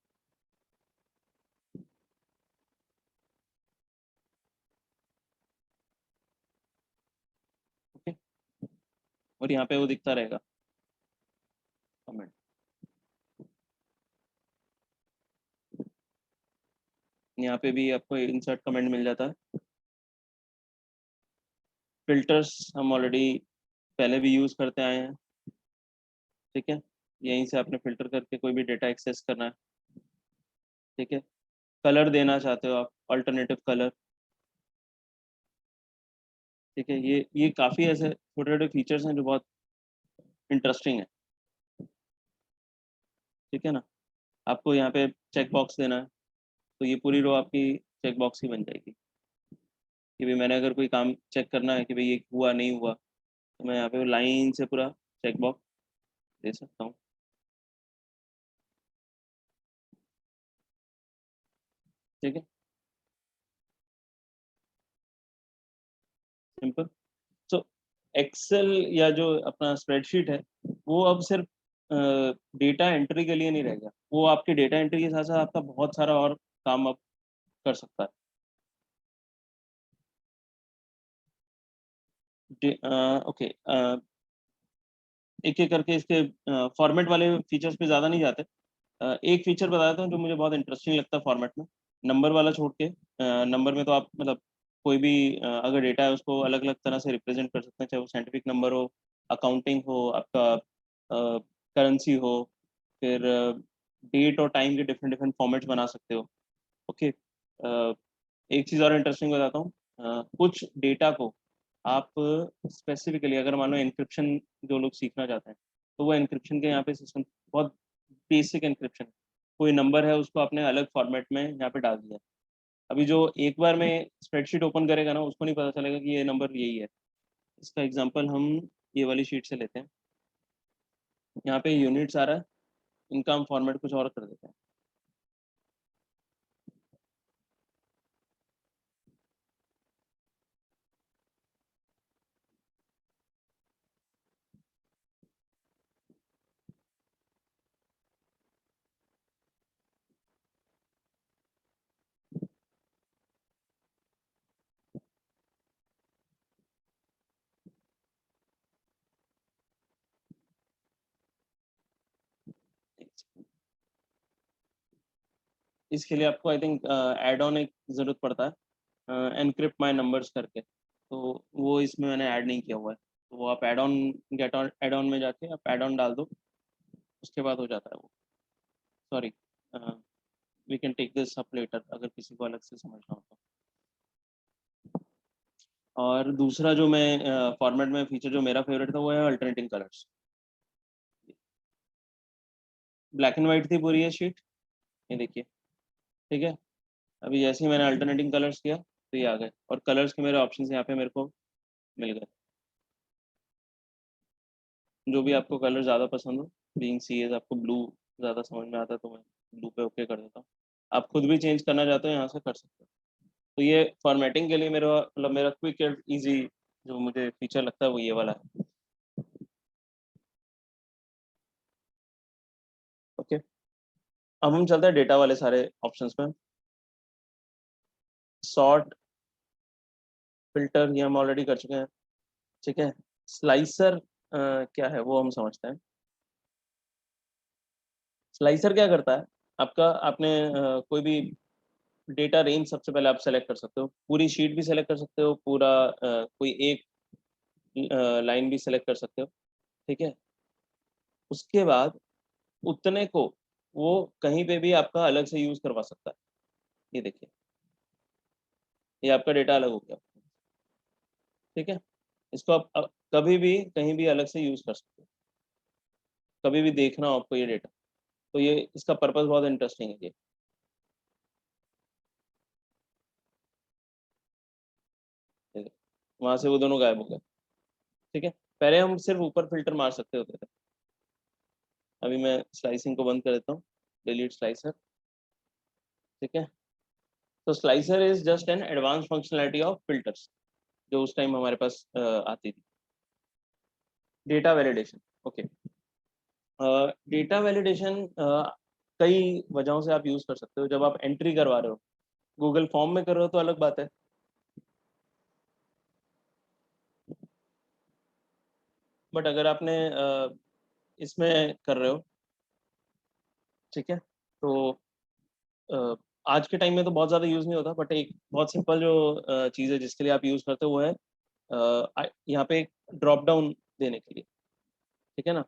ओके, और यहाँ पे वो दिखता रहेगा कमेंट। यहाँ पे भी आपको इंसर्ट कमेंट मिल जाता है। फिल्टर्स हम ऑलरेडी पहले भी यूज़ करते आए हैं। ठीक है, यहीं से आपने फिल्टर करके कोई भी डेटा एक्सेस करना है। ठीक है, कलर देना चाहते हो आप, अल्टरनेटिव कलर। ठीक है, ये काफ़ी ऐसे छोटे छोटे फीचर्स हैं जो बहुत इंटरेस्टिंग है। ठीक है ना। आपको यहाँ पे चेक बॉक्स देना है, तो ये पूरी रो आपकी चेक बॉक्स ही बन जाएगी कि भाई मैंने अगर कोई काम चेक करना है कि भाई ये हुआ नहीं हुआ, तो मैं यहाँ पे लाइन से पूरा चेक बॉक्स दे सकता हूँ। ठीक है, सिंपल। सो एक्सेल या जो अपना स्प्रेडशीट है, वो अब सिर्फ डेटा एंट्री के लिए नहीं रह गया, वो आपके डेटा एंट्री के साथ साथ आपका बहुत सारा और काम अब कर सकता है। ओके, एक एक करके इसके फॉर्मेट वाले फीचर्स पे ज़्यादा नहीं जाते। एक फीचर बता देता हूँ जो मुझे बहुत इंटरेस्टिंग लगता है फॉर्मेट में, नंबर वाला छोड़ के। नंबर में तो आप मतलब कोई भी अगर डेटा है उसको अलग अलग तरह से रिप्रेजेंट कर सकते हैं, चाहे वो साइंटिफिक नंबर हो, अकाउंटिंग हो, आपका करेंसी हो, फिर डेट और टाइम के डिफरेंट डिफरेंट फॉर्मेट्स बना सकते हो। ओके, एक चीज़ और इंटरेस्टिंग बताता हूँ। कुछ डेटा को आप स्पेसिफिकली, अगर मान लो एन्क्रिप्शन जो लोग सीखना चाहते हैं, तो वो एन्क्रिप्शन के यहाँ पे सिस्टम बहुत बेसिक एन्क्रिप्शन, कोई नंबर है उसको आपने अलग फॉर्मेट में यहाँ पे डाल दिया। अभी जो एक बार में स्प्रेडशीट ओपन करेगा ना, उसको नहीं पता चलेगा कि ये नंबर यही है। इसका एग्जांपल हम ये वाली शीट से लेते हैं। यहाँ पे यूनिट्स आ रहा है, इनका हम फॉर्मेट कुछ और कर देते हैं। इसके लिए आपको आई थिंक एड ऑन एक ज़रूरत पड़ता है, एनक्रिप्ट माई नंबर्स करके, तो वो इसमें मैंने ऐड नहीं किया हुआ है। तो वो आप add on, get on add on में जाके आप एड ऑन डाल दो, उसके बाद हो जाता है वो। Sorry, we can take this up later अगर किसी को अलग से समझना हो तो। और दूसरा जो मैं फॉर्मेट में फीचर जो मेरा फेवरेट था वो है alternating colours. Black and white थी पूरी ये शीट, ये देखिए, ठीक है। अभी जैसे ही मैंने अल्टरनेटिंग कलर्स किया तो ये आ गए, और कलर्स के मेरे ऑप्शन यहाँ पे मेरे को मिल गए। जो भी आपको कलर ज़्यादा पसंद हो, बीइंग सीएस आपको ब्लू ज़्यादा समझ में आता है तो मैं ब्लू पे ओके कर देता हूँ। आप खुद भी चेंज करना चाहते हो यहाँ से कर सकते हो। तो ये फॉर्मेटिंग के लिए मेरा मतलब मेरा क्विक एंड ईजी जो मुझे फीचर लगता है वो ये वाला है। ओके, अब हम चलते हैं डेटा वाले सारे ऑप्शंस में। सॉर्ट, फिल्टर ये हम ऑलरेडी कर चुके हैं, ठीक है। स्लाइसर क्या है वो हम समझते हैं। स्लाइसर क्या करता है, आपका आपने कोई भी डेटा रेंज सबसे पहले आप सेलेक्ट कर सकते हो, पूरी शीट भी सेलेक्ट कर सकते हो, पूरा कोई एक लाइन भी सेलेक्ट कर सकते हो, ठीक है। उसके बाद उतने को वो कहीं पे भी आपका अलग से यूज करवा सकता है। ये देखिए, ये आपका डेटा अलग हो गया, ठीक है। इसको आप कभी भी कहीं भी अलग से यूज कर सकते हो, कभी भी देखना हो आपको ये डेटा, तो ये इसका पर्पस बहुत इंटरेस्टिंग है। ये वहां से वो दोनों गायब हो गए, ठीक है। पहले हम सिर्फ ऊपर फिल्टर मार सकते होते थे। अभी मैं स्लाइसिंग को बंद कर देता हूँ, डिलीट स्लाइसर, ठीक है। तो slicer is just an advance functionality of filters जो उस टाइम हमारे पास आती थी। Data validation, okay. Data validation कई वजहों से आप यूज कर सकते हो। जब आप एंट्री करवा रहे हो, गूगल फॉर्म में कर रहे हो तो अलग बात है, बट अगर आपने इसमें कर रहे हो, ठीक है, तो अ, आज के टाइम में तो बहुत ज़्यादा यूज़ नहीं होता, बट एक बहुत सिंपल जो चीज़ है जिसके लिए आप यूज़ करते हो वो है यहाँ पे एक ड्रॉप डाउन देने के लिए, ठीक है ना।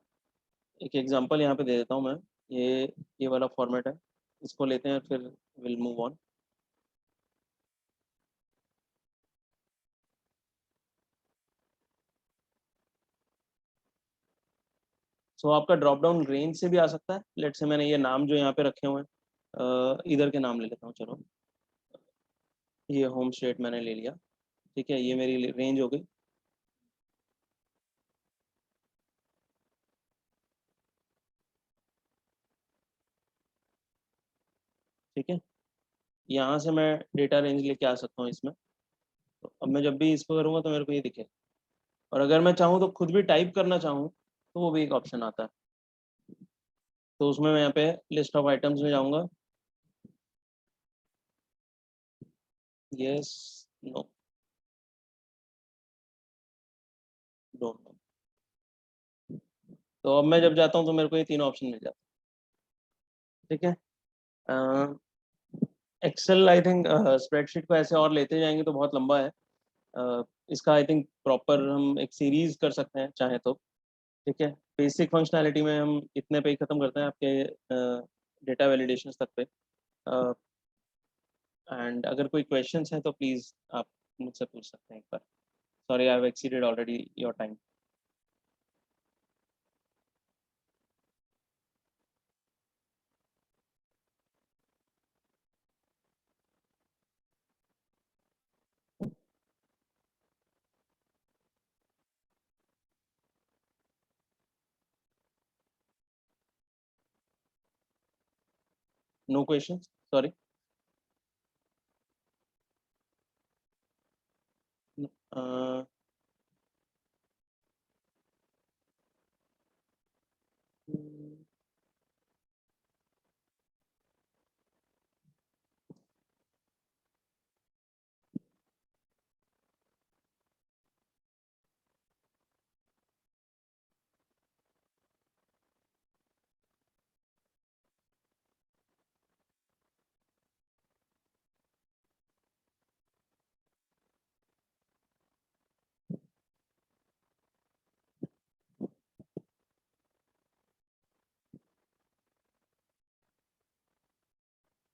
एक एग्जांपल यहाँ पे दे देता हूँ मैं। ये वाला फॉर्मेट है, इसको लेते हैं फिर विल मूव ऑन। सो आपका ड्रॉप डाउन रेंज से भी आ सकता है। लेट से मैंने ये नाम जो यहाँ पे रखे हुए हैं, इधर के नाम ले लेता हूँ, चलो। ये होम स्टेट मैंने ले लिया, ठीक है, ये मेरी रेंज हो गई। ठीक है, यहाँ से मैं डेटा रेंज लेके आ सकता हूँ इसमें। तो अब मैं जब भी इसको करूँगा तो मेरे को ये दिखे, और अगर मैं चाहूँ तो खुद भी टाइप करना चाहूँ तो वो भी एक ऑप्शन आता है। तो उसमें मैं यहाँ पे लिस्ट ऑफ आइटम्स में जाऊँगा, यस, नो, डोंट नो। तो अब मैं जब जाता हूँ तो मेरे को ये तीनों ऑप्शन मिल जाते हैं, ठीक है। एक्सेल आई थिंक स्प्रेडशीट को ऐसे और लेते जाएंगे तो बहुत लंबा है। इसका आई थिंक प्रॉपर हम एक सीरीज कर सकते हैं चाहे तो, ठीक है। बेसिक फंक्शनैलिटी में हम इतने पे ही ख़त्म करते हैं आपके डेटा वैलिडेशन तक पे। एंड अगर कोई क्वेश्चंस हैं तो प्लीज़ आप मुझसे पूछ सकते हैं एक बार। Sorry, I have exceeded already your time. No questions, sorry.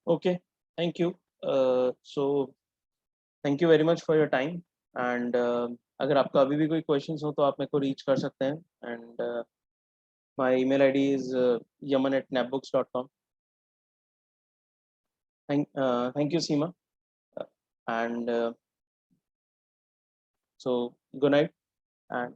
Okay, thank you. So thank you very much for your time. And अगर आपका अभी भी कोई questions हो तो आप मेरे को reach कर सकते हैं. And my email ID is yaman@napbooks.com. Thank you, Seema. And so good night. And